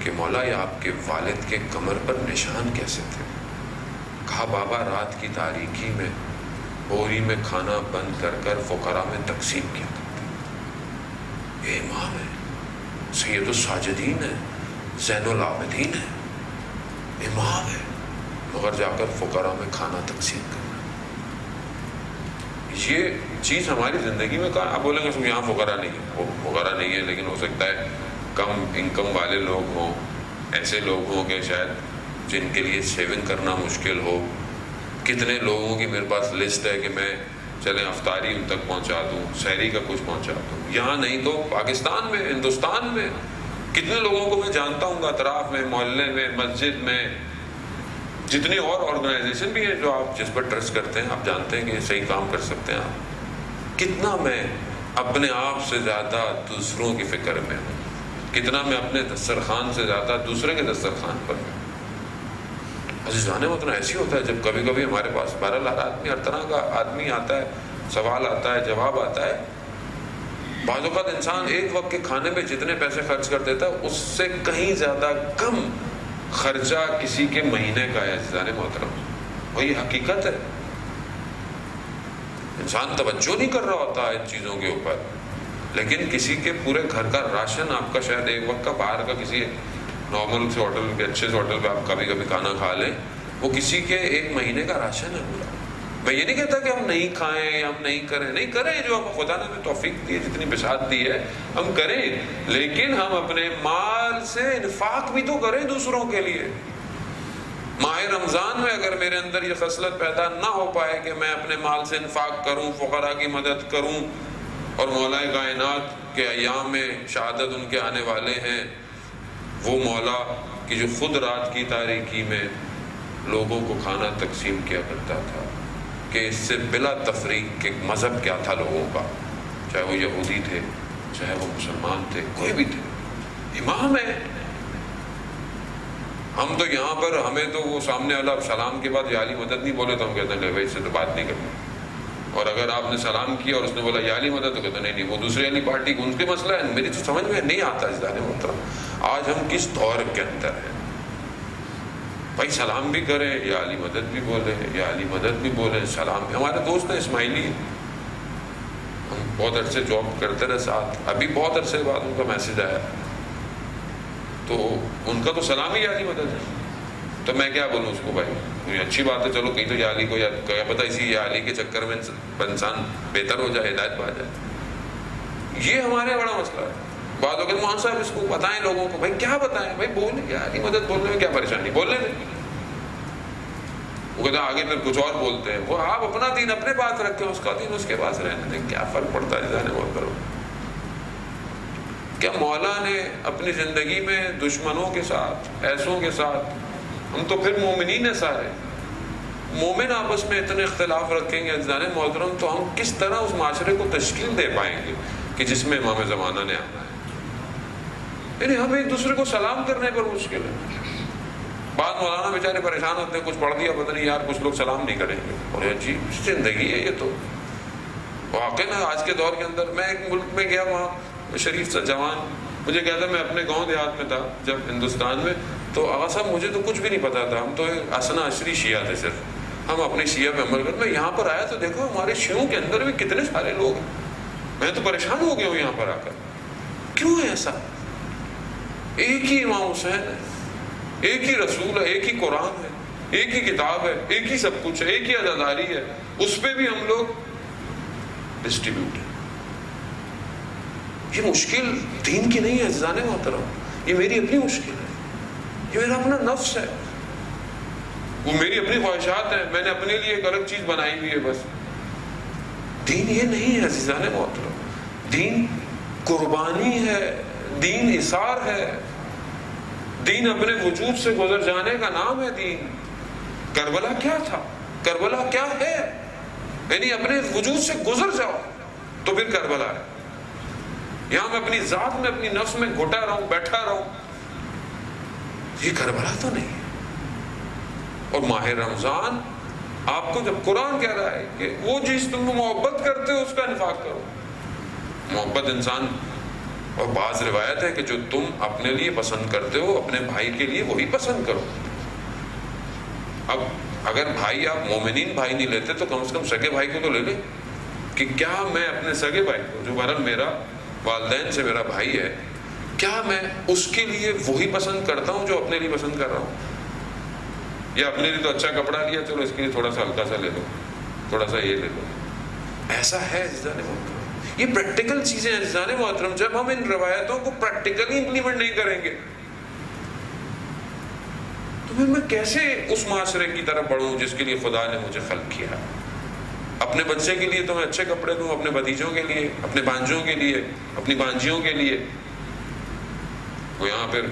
کہ مولا یہ آپ کے والد کے کمر پر نشان کیسے تھے؟ کہا بابا رات کی تاریکی میں بوری میں کھانا بند کر کر فقراء میں تقسیم کیا کرتے۔ یہ امام ہے، سید الساجدین ہے، زین العابدین ہے، امام ہے، مگر جا کر فقراء میں کھانا تقسیم کرنا۔ یہ چیز ہماری زندگی میں کہاں؟ آپ بولیں گے یہاں فقراء نہیں ہے، وہ فقراء نہیں ہے، لیکن ہو سکتا ہے کم انکم والے لوگ ہوں، ایسے لوگ ہوں کہ شاید جن کے لیے سیونگ کرنا مشکل ہو۔ کتنے لوگوں کی میرے پاس لسٹ ہے کہ میں چلیں افطاری ان تک پہنچا دوں، سحری کا کچھ پہنچا دوں، یہاں نہیں تو پاکستان میں، ہندوستان میں کتنے لوگوں کو میں جانتا ہوں، اطراف میں، محلے میں، مسجد میں، جتنی اور آرگنائزیشن بھی ہیں جو آپ جس پر ٹرسٹ کرتے ہیں، آپ جانتے ہیں کہ یہ صحیح کام کر سکتے ہیں آپ۔ کتنا میں اپنے آپ سے زیادہ دوسروں کی فکر میں ہوں، کتنا میں اپنے دسترخوان سے زیادہ دوسرے کے دسترخوان پر ہوں۔ عزیزان محترم ایسی ہوتا ہے جب کبھی کبھی ہمارے پاس بہرحال ہر آدمی، ہر طرح کا آدمی آتا ہے، سوال آتا ہے، جواب آتا ہے، بعض اوقات انسان ایک وقت کے کھانے میں جتنے پیسے خرچ کر دیتا ہے اس سے کہیں زیادہ کم خرچہ کسی کے مہینے کا ہے عزیزان محترم، اور یہ حقیقت ہے۔ انسان توجہ نہیں کر رہا ہوتا ان چیزوں کے اوپر، لیکن کسی کے پورے گھر کا راشن آپ کا شاید ایک وقت کا باہر کا کسی نارمل سے ہوٹل کے اچھے سے ہوٹل پہ آپ کبھی کبھی کھانا کھا لیں، وہ کسی کے ایک مہینے کا راشن ہے پورا۔ میں یہ نہیں کہتا کہ ہم نہیں کھائیں یا ہم نہیں کریں، نہیں کریں، جو ہم خدا نے ہمیں توفیق دی ہے، جتنی بساط دی ہے ہم کریں، لیکن ہم اپنے مال سے انفاق بھی تو کریں دوسروں کے لیے۔ ماہ رمضان میں اگر میرے اندر یہ خصلت پیدا نہ ہو پائے کہ میں اپنے مال سے انفاق کروں، فقراء کی مدد کروں، اور مولا کائنات کے ایام میں شہادت ان کے آنے والے ہیں، وہ مولا کہ جو خود رات کی تاریکی میں لوگوں کو کھانا تقسیم کیا کرتا تھا، کہ اس سے بلا تفریق کہ مذہب کیا تھا لوگوں کا، چاہے وہ یہودی تھے، چاہے وہ مسلمان تھے، کوئی بھی تھے، امام ہے۔ ہم تو یہاں پر ہمیں تو وہ سامنے والا سلام کے بعد یا علی مدد نہیں بولے تو ہم کہتے ہیں لے بھائی اس سے تو بات نہیں کرنی، اور اگر آپ نے سلام کیا اور اس نے بولا یا علی مدد تو کہتے ہیں نہیں وہ دوسری والی پارٹی ان کے مسئلہ ہے، میری تو سمجھ میں نہیں آتا عزیزان محترم آج ہم کس دور کے اندر ہیں۔ بھائی سلام بھی کریں، یا علی مدد بھی بولیں، یا علی مدد بھی بولیں، سلام بھی۔ ہمارے دوست ہیں اسماعیلی، ہم بہت عرصے جاب کرتے رہے ساتھ، ابھی بہت عرصے بعد ان کا میسج آیا تو ان کا تو سلام ہی یا علی مدد ہے، تو میں کیا بولوں اس کو؟ بھائی یہ اچھی بات ہے، چلو کہیں تو یا علی کو یا کیا پتہ اسی یا علی کے چکر میں انسان بہتر ہو جائے، ہدایت پا جائے۔ یہ ہمارے بڑا مسئلہ ہے۔ بعد وقت مولانا صاحب اس کو بتائیں لوگوں کو، بھائی کیا بتائیں، بھائی بولیں یا علی مدد بولنے میں کیا پریشانی، بولنے میں۔ وہ کہتے ہیں آگے پھر کچھ اور بولتے ہیں، وہ آپ اپنا دین اپنے پاس رکھیں، اس کا دین اس کے پاس رہنے دیں، کیا فرق پڑتا ہے جانے بہت کرو۔ کیا مولا نے اپنی زندگی میں دشمنوں کے ساتھ، ایسوں کے ساتھ، ہم تو پھر مومنین ہیں سارے، مومن آپس میں اتنے اختلاف رکھیں گے عزیزان محترم تو ہم کس طرح اس معاشرے کو تشکیل دے پائیں گے کہ جس میں امام زمانہ نے آنا ہے؟ یعنی ہم ایک دوسرے کو سلام کرنے پر مشکل ہے۔ بعض مولانا بیچارے پریشان ہوتے ہیں، کچھ پڑھ دیا پتہ نہیں یار کچھ لوگ سلام نہیں کریں گے، اور یہ عجیب زندگی ہے یہ تو واقعی نا۔ آج کے دور کے اندر میں ایک ملک میں گیا، وہاں شریف سا جوان مجھے کہتا میں اپنے گاؤں دیہات میں تھا جب ہندوستان میں، تو آغا صاحب مجھے تو کچھ بھی نہیں پتا تھا، ہم تو اسنا عشری شیعہ تھے، صرف ہم اپنے شیعہ پہ عمل کرتے۔ میں یہاں پر آیا تو دیکھو ہمارے شیعوں کے اندر بھی کتنے سارے لوگ ہیں، میں تو پریشان ہو گیا ہوں یہاں پر آ کر، کیوں ہے ایسا؟ ایک ہی امام حسین ہے، ایک ہی رسول ہے، ایک ہی قرآن ہے، ایک ہی کتاب ہے، ایک ہی سب کچھ ہے، ایک ہی عزاداری ہے، اس پہ بھی ہم لوگ ڈسٹریبیوٹ ہیں۔ یہ مشکل دین کی نہیں ہے عزیزان محترم، یہ میری اپنی مشکل ہے، یہ میرا اپنا نفس ہے، وہ میری اپنی خواہشات ہیں، میں نے اپنے لیے ایک الگ چیز بنائی ہوئی ہے بس۔ دین یہ نہیں ہے عزیزان محترم، دین قربانی ہے، دین اثار ہے، دین اپنے وجود سے گزر جانے کا نام ہے۔ دین کربلا کیا تھا، کربلا کیا ہے، یعنی اپنے وجود سے گزر جاؤ تو پھر کربلا ہے۔ یہاں میں اپنی ذات میں اپنی نفس میں گھٹا رہا ہوں، بیٹھا رہا ہوں، یہ کربلا تو نہیں ہے۔ اور ماہ رمضان آپ کو جب قرآن کہہ رہا ہے کہ وہ چیز تم محبت کرتے ہو اس کا انفاق کرو، محبت انسان، اور بعض روایت ہے کہ جو تم اپنے لیے پسند کرتے ہو اپنے بھائی کے لیے وہی پسند کرو۔ اب اگر بھائی آپ مومنین بھائی نہیں لیتے تو کم سے کم سگے بھائی کو تو لے لیں، کہ کیا میں اپنے سگے بھائی کو جو بہرحال میرا والدین سے میرا بھائی ہے، کیا میں اس کے لیے وہی پسند کرتا ہوں جو اپنے لیے پسند کر رہا ہوں؟ یا اپنے لیے تو اچھا کپڑا لیا، چلو اس کے لیے تھوڑا سا ہلکا سا لے لو، تھوڑا سا یہ لے لو۔ ایسا ہے عزیزان محترم، یہ پریکٹیکل چیزیں ہیں عزیزان محترم۔ جب ہم ان روایتوں کو پریکٹیکلی امپلیمنٹ نہیں کریں گے تو پھر میں کیسے اس معاشرے کی طرف بڑھوں جس کے لیے خدا نے مجھے خلق کیا؟ اپنے بچے کے لیے تو میں اچھے کپڑے دوں، اپنے بھتیجوں کے لیے، اپنے بانجوں کے لیے، اپنی بانجیوں کے لیے۔ وہ یہاں پھر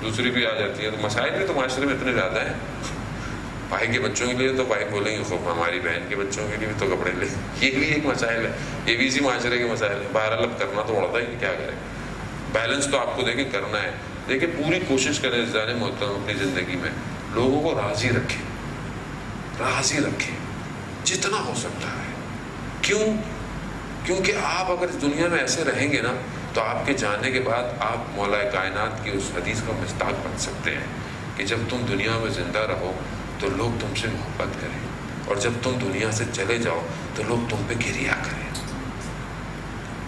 دوسری بھی آ جاتی ہے، تو مسائل بھی تو معاشرے میں اتنے زیادہ ہیں۔ بھائی کے بچوں کے لیے تو بھائی بولیں گے خوب، ہماری بہن کے بچوں کے لیے بھی تو کپڑے لیں، یہ بھی ایک مسائل ہے، یہ بھی اسی معاشرے کے مسائل ہیں۔ بہرحال اب کرنا تو پڑتا ہے کہ کیا کریں، بیلنس تو آپ کو دیکھیں کرنا ہے، لیکن پوری کوشش کریں عزیزان محترم اپنی زندگی میں لوگوں کو راضی رکھیں، راضی رکھیں جتنا ہو سکتا ہے۔ کیوں؟ کیونکہ آپ اگر اس دنیا میں ایسے رہیں گے نا تو آپ کے جانے کے بعد آپ مولا کائنات کی اس حدیث کا مصداق بن سکتے ہیں کہ جب تم دنیا میں زندہ رہو تو لوگ تم سے محبت کریں، اور جب تم دنیا سے چلے جاؤ تو لوگ تم پہ گریہ کریں۔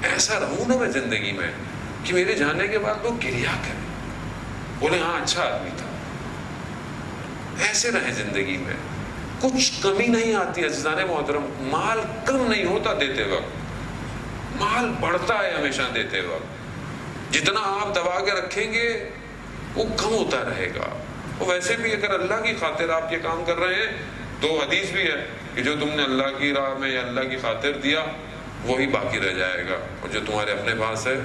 ایسا رہوں نا میں زندگی میں کہ میرے جانے کے بعد لوگ گریہ کریں، بولے ہاں اچھا آدمی تھا۔ ایسے رہیں زندگی میں، کچھ کمی نہیں آتی عزیزان محترم، مال کم نہیں ہوتا دیتے وقت، مال بڑھتا ہے ہمیشہ دیتے وقت۔ جتنا آپ دبا کے رکھیں گے وہ کم ہوتا رہے گا۔ اور ویسے بھی اگر اللہ کی خاطر آپ یہ کام کر رہے ہیں تو حدیث بھی ہے کہ جو تم نے اللہ کی راہ میں یا اللہ کی خاطر دیا وہی باقی رہ جائے گا، اور جو تمہارے اپنے پاس ہے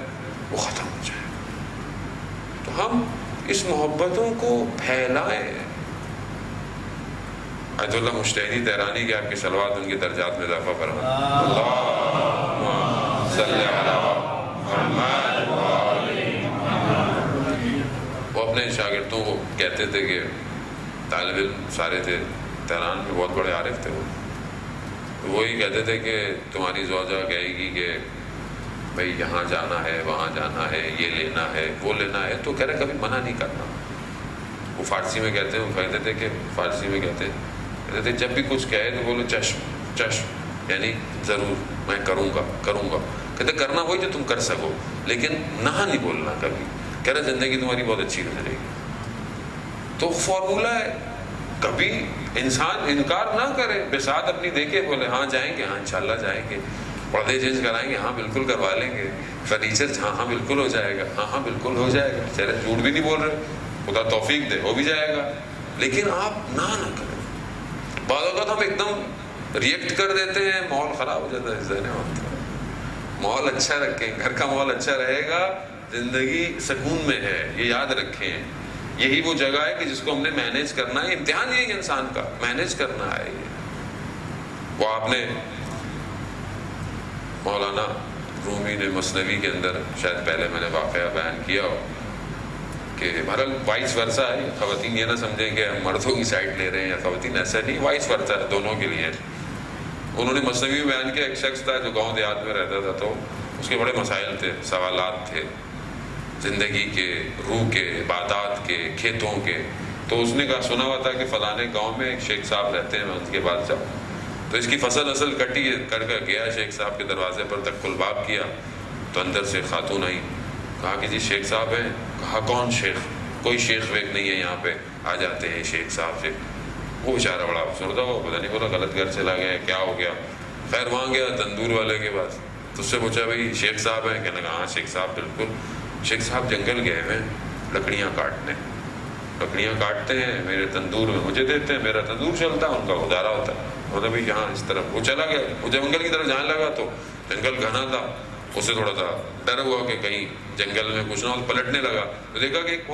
وہ ختم ہو جائے گا۔ تو ہم اس محبتوں کو پھیلائیں۔ آیت اللہ مجتہدی تہرانی کے آپ کے صلوات ان کے درجات میں اضافہ فرمائیں۔ اللہم صلی علی محمد۔ وہ اپنے شاگردوں کو کہتے تھے کہ طالب علم سارے تھے تہران میں، بہت بڑے عارف تھے وہ، وہی کہتے تھے کہ تمہاری زوجہ کہے گی کہ بھئی یہاں جانا ہے، وہاں جانا ہے، یہ لینا ہے، وہ لینا ہے، تو کہہ رہے کبھی منع نہیں کرنا۔ وہ فارسی میں کہتے ہیں، وہ کہتے تھے کہ فارسی میں کہتے تھے جب بھی کچھ کہے تو بولو چشم چشم، یعنی ضرور میں کروں گا کروں گا۔ کہتے کرنا وہی جو تم کر سکو، لیکن نہ نہیں بولنا کبھی۔ کہہ رہے زندگی تمہاری بہت اچھی گزرے گی۔ تو فارمولہ ہے، کبھی انسان انکار نہ کرے، بساط اپنی دیکھے، بولے ہاں جائیں گے، ہاں انشاءاللہ جائیں گے، پردے چینج کرائیں گے، ہاں بالکل کروا لیں گے، فرنیچر ہاں ہاں بالکل ہو جائے گا، ہاں ہاں بالکل ہو جائے گا، چلے جھوٹ بھی نہیں بول رہے، خدا توفیق دے ہو بھی جائے گا، لیکن آپ نہ کریں۔ بعض اوقات ہم ایک دم ریئیکٹ کر دیتے ہیں، ماحول خراب ہو جاتا ہے۔ ذہن میں ماحول اچھا رکھیں، گھر کا ماحول اچھا رہے گا، زندگی سکون میں ہے، یہ یاد رکھیں۔ یہی وہ جگہ ہے کہ جس کو ہم نے مینیج کرنا ہے، امتحان یہ ہے انسان کا، مینیج کرنا ہے یہ۔ وہ آپ نے مولانا رومی نے مثنوی کے اندر شاید پہلے میں نے واقعہ بیان کیا ہو کہ بہرحال وائس ورثہ ہے، خواتین یہ نہ سمجھیں کہ ہم مردوں کی سائڈ لے رہے ہیں یا خواتین، ایسا نہیں، وائس ورثہ ہے، دونوں کے لیے۔ انہوں نے مثنوی میں بیان کیا، ایک شخص تھا جو گاؤں دیہات میں رہتا تھا، تو اس کے بڑے مسائل تھے، سوالات تھے زندگی کے، روح کے، عبادات کے، کھیتوں کے۔ تو اس نے کہا، سنا ہوا تھا کہ فلانے گاؤں میں ایک شیخ صاحب رہتے ہیں، ان کے بعد جب تو اس کی فصل اصل کٹی کر کے گیا شیخ صاحب کے دروازے پر تک الباب کیا، تو اندر سے خاتون آئی، کہا کہ جی شیخ صاحب ہیں؟ کہا کون شیخ؟ کوئی شیخ ویخ نہیں ہے یہاں پہ، آ جاتے ہیں شیخ صاحب سے۔ وہ بیچارہ بڑا افسردہ ہوا، پتہ نہیں بولا غلط گھر چلا گیا، کیا ہو گیا۔ خیر وہاں گیا تندور والے کے پاس، تو اس سے پوچھا بھائی شیخ صاحب ہیں؟ کہنے لگا ہاں شیخ صاحب بالکل۔ شیخ صاحب جنگل گئے ہوئے لکڑیاں کاٹنے، لکڑیاں کاٹتے ہیں، میرے تندور میں مجھے دیتے ہیں، میرا تندور چلتا ہے، ان کا گزارا ہوتا ہے۔ مطلب بھائی یہاں اس طرف وہ چلا گیا، وہ جنگل کی طرف جانے لگا تو جنگل گھنا تھا، اسے تھوڑا سا ڈر ہوا کہ کہیں جنگل میں کچھ نہ ہو، پلٹنے لگا تو دیکھا کہ ایک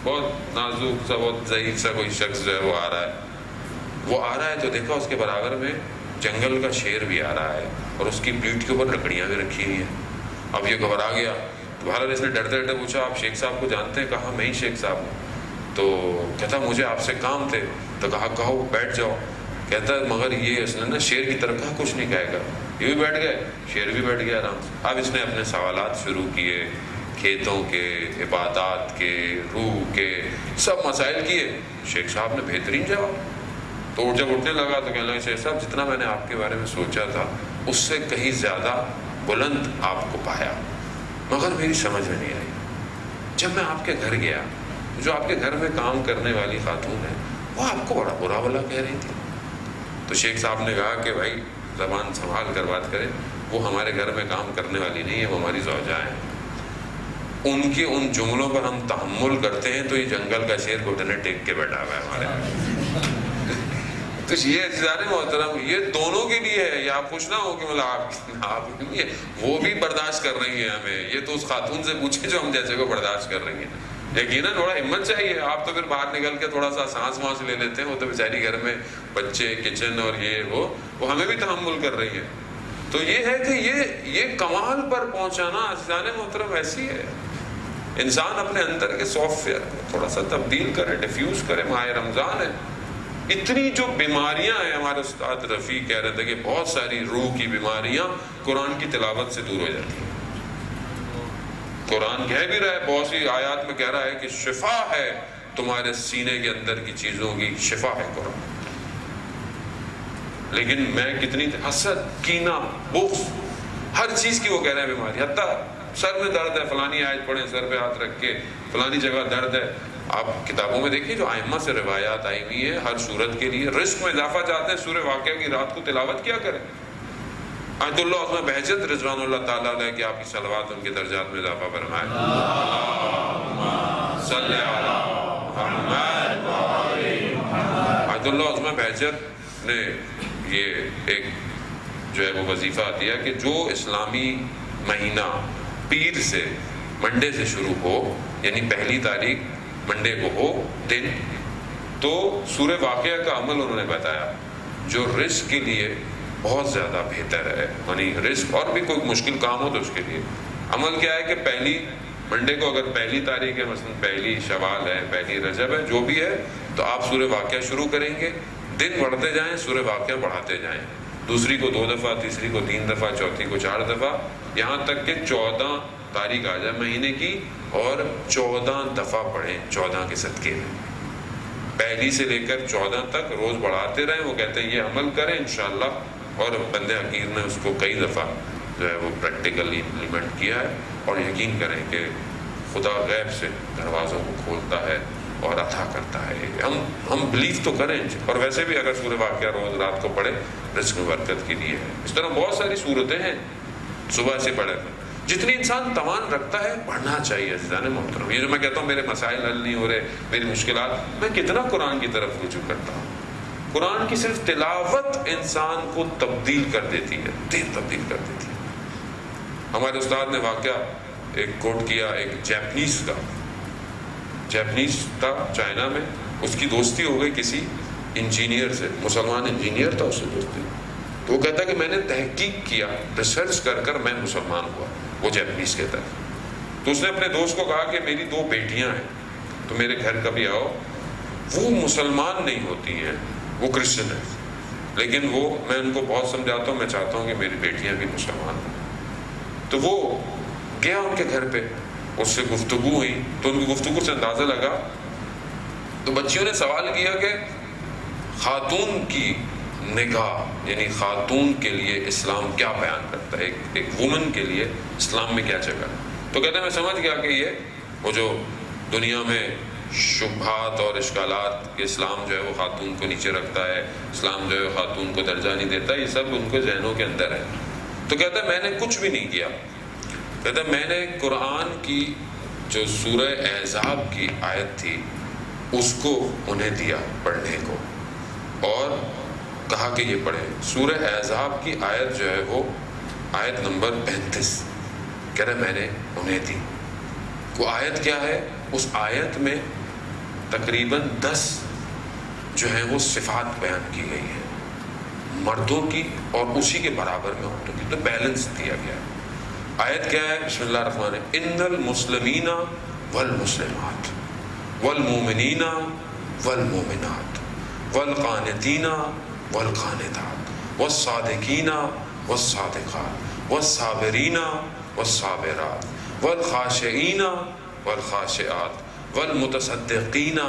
بہت نازک سا، بہت ضعیف سا کوئی شخص جو ہے وہ آ رہا ہے، تو دیکھا اس کے برابر میں جنگل کا شیر بھی آ رہا ہے، اور اس کی پیٹھ کے اوپر لکڑیاں بھی رکھی ہوئی ہیں۔ اب یہ گھبرا گیا، تو بہرحال اس نے ڈرتے ڈرتے پوچھا آپ شیخ صاحب کو جانتے ہیں؟ کہا میں ہی شیخ صاحب ہوں۔ تو کہتا مجھے آپ سے کام تھے، تو کہا کہو بیٹھ جاؤ۔ کہتا ہے مگر یہ اس نے نا شیر کی طرف کہا کچھ نہیں کہے گا، یہ بھی بیٹھ گئے، شیر بھی بیٹھ گیا آرام سے۔ اب اس نے اپنے سوالات شروع کیے، کھیتوں کے، عبادات کے، روح کے، سب مسائل کیے۔ شیخ صاحب نے بہترین جواب۔ تو جب اٹھنے لگا تو کہنے لگا شیخ صاحب جتنا میں نے آپ کے بارے میں سوچا تھا اس سے کہیں زیادہ بلند آپ کو پایا، مگر میری سمجھ میں نہیں آئی۔ جب میں آپ کے گھر گیا، جو آپ کے گھر میں کام کرنے والی خاتون ہے وہ آپ کو بڑا برا بھلا کہہ رہی تھی۔ تو شیخ صاحب نے کہا کہ بھائی زبان سنبھال کر بات کریں، وہ ہمارے گھر میں کام کرنے والی نہیں ہے، وہ ہماری زوجہ ہیں۔ ان کے ان جملوں پر ہم تحمل کرتے ہیں تو یہ جنگل کا شیر گھٹنے ٹیک کے بیٹھا ہوا ہے ہمارے۔ تو یہ عزیزان محترم یہ دونوں کے لیے ہے، یہ آپ خوش نہ ہو کہ مطلب آپ وہ بھی برداشت کر رہی ہیں ہمیں، یہ تو اس خاتون سے پوچھیں جو ہم جیسے کو برداشت کر رہی ہیں۔ یقیناً تھوڑا ہمت چاہیے، آپ تو پھر باہر نکل کے تھوڑا سا سانس وانس لے لیتے ہیں، وہ تو بیچاری گھر میں بچے، کچن اور یہ وہ ہمیں بھی تحمل کر رہی ہے۔ تو یہ ہے کہ یہ کمال پر پہنچانا عزیزان محترم ایسی ہے، انسان اپنے اندر کے سافٹ ویئر کو تھوڑا سا تبدیل کرے، ڈیفیوز کرے۔ ماہ رمضان ہے، اتنی جو بیماریاں ہیں، ہمارے استاد رفیع کہہ رہے تھے کہ بہت ساری روح کی بیماریاں قرآن کی تلاوت سے دور ہو جاتی ہیں۔ قرآن کہہ بھی رہا ہے، بہت سی آیات میں کہہ رہا ہے کہ شفا ہے تمہارے سینے کے اندر کی چیزوں کی، شفا ہے قرآن۔ لیکن میں کتنی حسد، کینہ، بغض، ہر چیز کی وہ کہہ رہے ہیں بیماری، حتیٰ سر میں درد ہے، فلانی آیت پڑھیں، سر پہ ہاتھ رکھ کے فلانی جگہ درد ہے۔ آپ کتابوں میں دیکھیں جو ائمہ سے روایات آئی ہوئی ہیں ہر صورت کے لیے، رزق میں اضافہ چاہتے ہیں سورہ واقعہ کی رات کو تلاوت کیا کریں۔ آیت اللہ عظمہ بہجت رضوان اللہ تعالیٰ علیہ کہ آپ کی صلوات ان کے درجات میں اضافہ فرمائے۔ صلی علی محمد۔ آیت اللہ عظمہ بہجت نے یہ ایک جو ہے وہ وظیفہ دیا کہ جو اسلامی مہینہ پیر سے، منڈے سے شروع ہو، یعنی پہلی تاریخ منڈے کو ہو دن، تو سورہ واقعہ کا عمل انہوں نے بتایا جو رزق کے لیے بہت زیادہ بہتر ہے، یعنی رزق اور بھی کوئی مشکل کام ہو تو اس کے لیے عمل کیا ہے کہ پہلی منڈے کو اگر پہلی تاریخ ہے، مثلا پہلی شوال ہے، پہلی رجب ہے، جو بھی ہے، تو آپ سورہ واقعہ شروع کریں گے، دن بڑھتے جائیں، سورہ واقعہ بڑھاتے جائیں، دوسری کو 2 دفعہ، تیسری کو 3 دفعہ، چوتھی کو 4 دفعہ، یہاں تک کہ 14 تاریخ آ جائے مہینے کی، اور 14 دفعہ پڑھیں 14 کے صدقے میں، پہلی سے لے کر 14 تک روز بڑھاتے رہیں۔ وہ کہتے ہیں یہ عمل کریں انشاءاللہ، اور بندے حقیر نے اس کو کئی دفعہ جو ہے وہ پریکٹیکلی امپلیمنٹ کیا ہے، اور یقین کریں کہ خدا غیب سے دروازوں کو کھولتا ہے اور عطا کرتا ہے۔ ہم بلیو تو کریں، اور ویسے بھی اگر سورہ واقعہ روز رات کو پڑھیں رزق میں برکت کے لیے ہے۔ اس طرح بہت ساری صورتیں ہیں، صبح سے پڑھیں، جتنی انسان توان رکھتا ہے پڑھنا چاہیے۔ عزیزان محترم، یہ جو میں کہتا ہوں میرے مسائل حل نہیں ہو رہے، میری مشکلات، میں کتنا قرآن کی طرف رجوع کرتا ہوں۔ قرآن کی صرف تلاوت انسان کو تبدیل کر دیتی ہے، دل تبدیل کر دیتی ہے۔ ہمارے استاد نے واقعہ ایک کوٹ کیا، ایک جیپنیز تھا چائنا میں، اس کی دوستی ہو گئی کسی انجینئر سے، مسلمان انجینئر تھا، اس سے دوستی، تو وہ کہتا ہے کہ میں نے تحقیق کیا، ریسرچ کر میں مسلمان ہوا، وہ جیپنیز کہتا ہے۔ تو اس نے اپنے دوست کو کہا کہ میری 2 بیٹیاں ہیں، تو میرے گھر کبھی آؤ۔ وہ مسلمان نہیں ہوتی ہیں، وہ کرسچن ہیں، لیکن میں ان کو بہت سمجھاتا ہوں، میں چاہتا ہوں کہ میری بیٹیاں بھی مسلمان ہوں۔ تو وہ گیا ان کے گھر پہ، اس سے گفتگو ہوئی، تو ان کی گفتگو سے اندازہ لگا، تو بچیوں نے سوال کیا کہ خاتون کی نکاح، یعنی خاتون کے لیے اسلام کیا بیان کرتا ہے، ایک وومن کے لیے اسلام میں کیا جگہ ہے۔ تو کہتے ہیں میں سمجھ گیا کہ یہ وہ جو دنیا میں شبہات اور اشکالات کہ اسلام جو ہے وہ خاتون کو نیچے رکھتا ہے، اسلام جو ہے خاتون کو درجہ نہیں دیتا، یہ سب ان کے ذہنوں کے اندر ہے۔ تو کہتا ہے میں نے کچھ بھی نہیں کیا، کہتا ہے میں نے قرآن کی جو سورہ احزاب کی آیت تھی اس کو انہیں دیا پڑھنے کو، اور کہا کہ یہ پڑھیں۔ سورہ احزاب کی آیت جو ہے وہ آیت نمبر 35، کہہ رہے میں نے انہیں دی۔ وہ آیت کیا ہے؟ اس آیت میں تقریباً 10 جو ہیں وہ صفات بیان کی گئی ہیں مردوں کی، اور اسی کے برابر میں عورتوں کی، تو بیلنس دیا گیا ہے۔ آیت کیا ہے؟ بسم اللہ الرحمن الرحیم، ان المسلمین والمسلمات والمؤمنین والمؤمنات والقانتین والقانتات والصادقین والصادقات والصابرین والصابرات والخاشعین والخاشعات والمتصدقین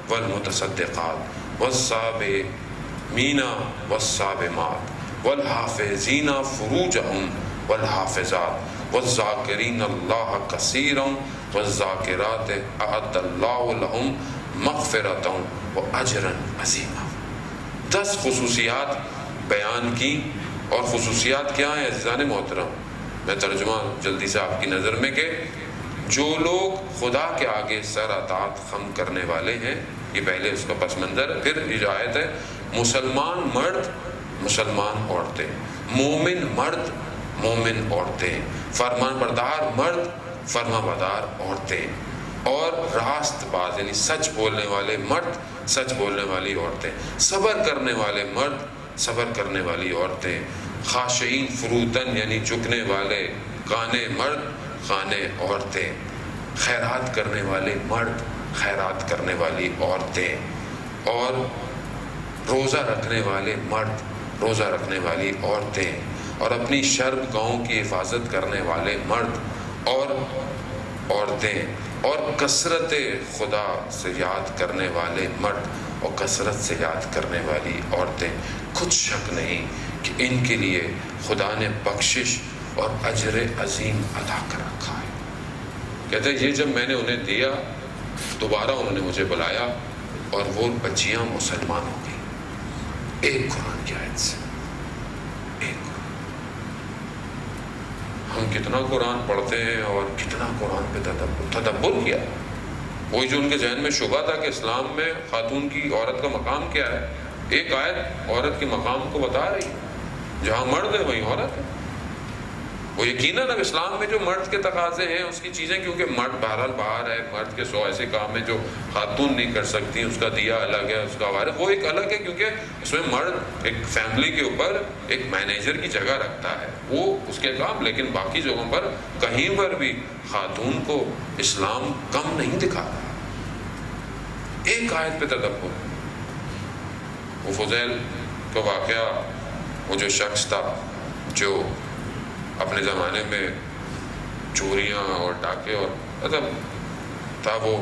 والمتصدقات والصابمین والصابمات والحافظین فروجہم والحافظات والذاکرین اللہ کثیرا والذاکرات اعد اللہ لہم مغفرتا واجرا عظیما۔ 10 خصوصیات بیان کی، اور خصوصیات کیا ہیں عزیزان محترم؟ میں ترجمہ جلدی سے آپ کی نظر میں کہ جو لوگ خدا کے آگے سر اطاعت خم کرنے والے ہیں، یہ پہلے اس کا پس منظر ہے۔ پھر یہ جو آیت ہے، مسلمان مرد مسلمان عورتیں، مومن مرد مومن عورتیں، فرمان بردار مرد فرما بردار عورتیں، اور راست باز یعنی سچ بولنے والے مرد سچ بولنے والی عورتیں، صبر کرنے والے مرد صبر کرنے والی عورتیں، خاشعین فروتن یعنی جھکنے والے قانے مرد قانے عورتیں، خیرات کرنے والے مرد خیرات کرنے والی عورتیں، اور روزہ رکھنے والے مرد، روزہ رکھنے والی عورتیں، اور اپنی شرب گاؤں کی حفاظت کرنے والے مرد اور عورتیں، اور کثرت خدا سے یاد کرنے والے مرد اور کثرت سے یاد کرنے والی عورتیں، کچھ شک نہیں کہ ان کے لیے خدا نے بخشش اور اجر عظیم ادا کر رکھا ہے۔ کہتے ہیں یہ جب میں نے انہیں دیا، دوبارہ انہوں نے مجھے بلایا اور وہ بچیاں مسلمان ہو گئی، ایک قرآن کی آیت سے، ایک قرآن۔ ہم کتنا قرآن پڑھتے ہیں اور کتنا قرآن پہ تدبر کیا۔ وہی جو ان کے ذہن میں شبہ تھا کہ اسلام میں خاتون کی، عورت کا مقام کیا ہے، ایک آیت عورت کے مقام کو بتا رہی ہے، جہاں مرد ہے وہیں عورت ہے۔ وہ یقیناً اب اسلام میں جو مرد کے تقاضے ہیں اس کی چیزیں، کیونکہ مرد بہرحال باہر ہے، مرد کے 100 ایسے کام ہیں جو خاتون نہیں کر سکتی، اس کا دیا الگ ہے، اس کا وارث وہ ایک الگ ہے، کیونکہ اس میں مرد ایک فیملی کے اوپر ایک مینیجر کی جگہ رکھتا ہے، وہ اس کے کام۔ لیکن باقی جگہوں پر کہیں پر بھی خاتون کو اسلام کم نہیں دکھا رہا۔ ایک آیت پہ تدبر۔ وہ فضیل کا واقعہ، وہ جو شخص تھا جو اپنے زمانے میں چوریاں اور ڈاکے اور مطلب تھا، وہ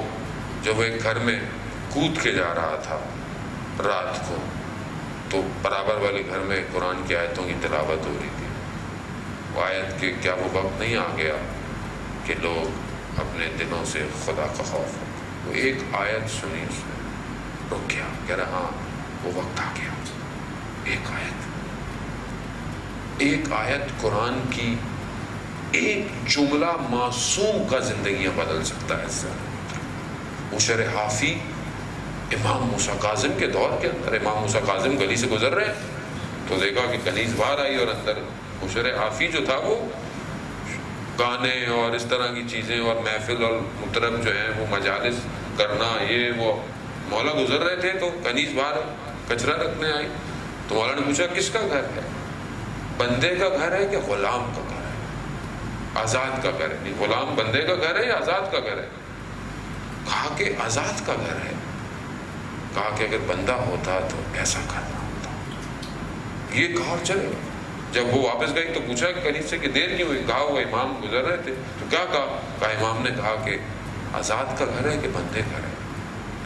جب وہ ایک گھر میں کود کے جا رہا تھا رات کو، تو برابر والے گھر میں قرآن کی آیتوں کی تلاوت ہو رہی تھی۔ وہ آیت کہ کیا وہ وقت نہیں آ گیا کہ لوگ اپنے دلوں سے خدا کا خوف ہو۔ وہ ایک آیت سنی، اس نے رک گیا، کہہ رہا ہاں وہ وقت آ گیا۔ ایک آیت، ایک آیت قرآن کی، ایک جملہ معصوم کا زندگیاں بدل سکتا ہے۔ مشر حافی امام موسیٰ کاظم کے دور کے اندر، امام موسیٰ کاظم گلی سے گزر رہے ہیں تو دیکھا کہ کنیز باہر آئی، اور اندر مشر حافی جو تھا وہ گانے اور اس طرح کی چیزیں اور محفل اور مطرب جو ہیں وہ مجالس کرنا، یہ وہ مولا گزر رہے تھے، تو کنیز باہر کچرا رکھنے آئی۔ تو مولا نے پوچھا کس کا گھر ہے؟ بندے کا گھر ہے کہ غلام کا گھر ہے؟ آزاد کا گھر ہے۔ نہیں، غلام بندے کا گھر ہے یا آزاد کا گھر ہے؟ کہا کہ آزاد کا گھر ہے۔ کہا کہ اگر بندہ ہوتا تو ایسا کرنا ہوتا۔ یہ کہا اور چلے گئے۔ جب وہ واپس گئی تو پوچھا کہ کنیز سے کہ دیر کیوں ہوئی؟ کہا وہ امام گزر رہے تھے۔ تو کیا کہا؟ کہا امام نے کہا کہ آزاد کا گھر ہے کہ بندے کا ہے؟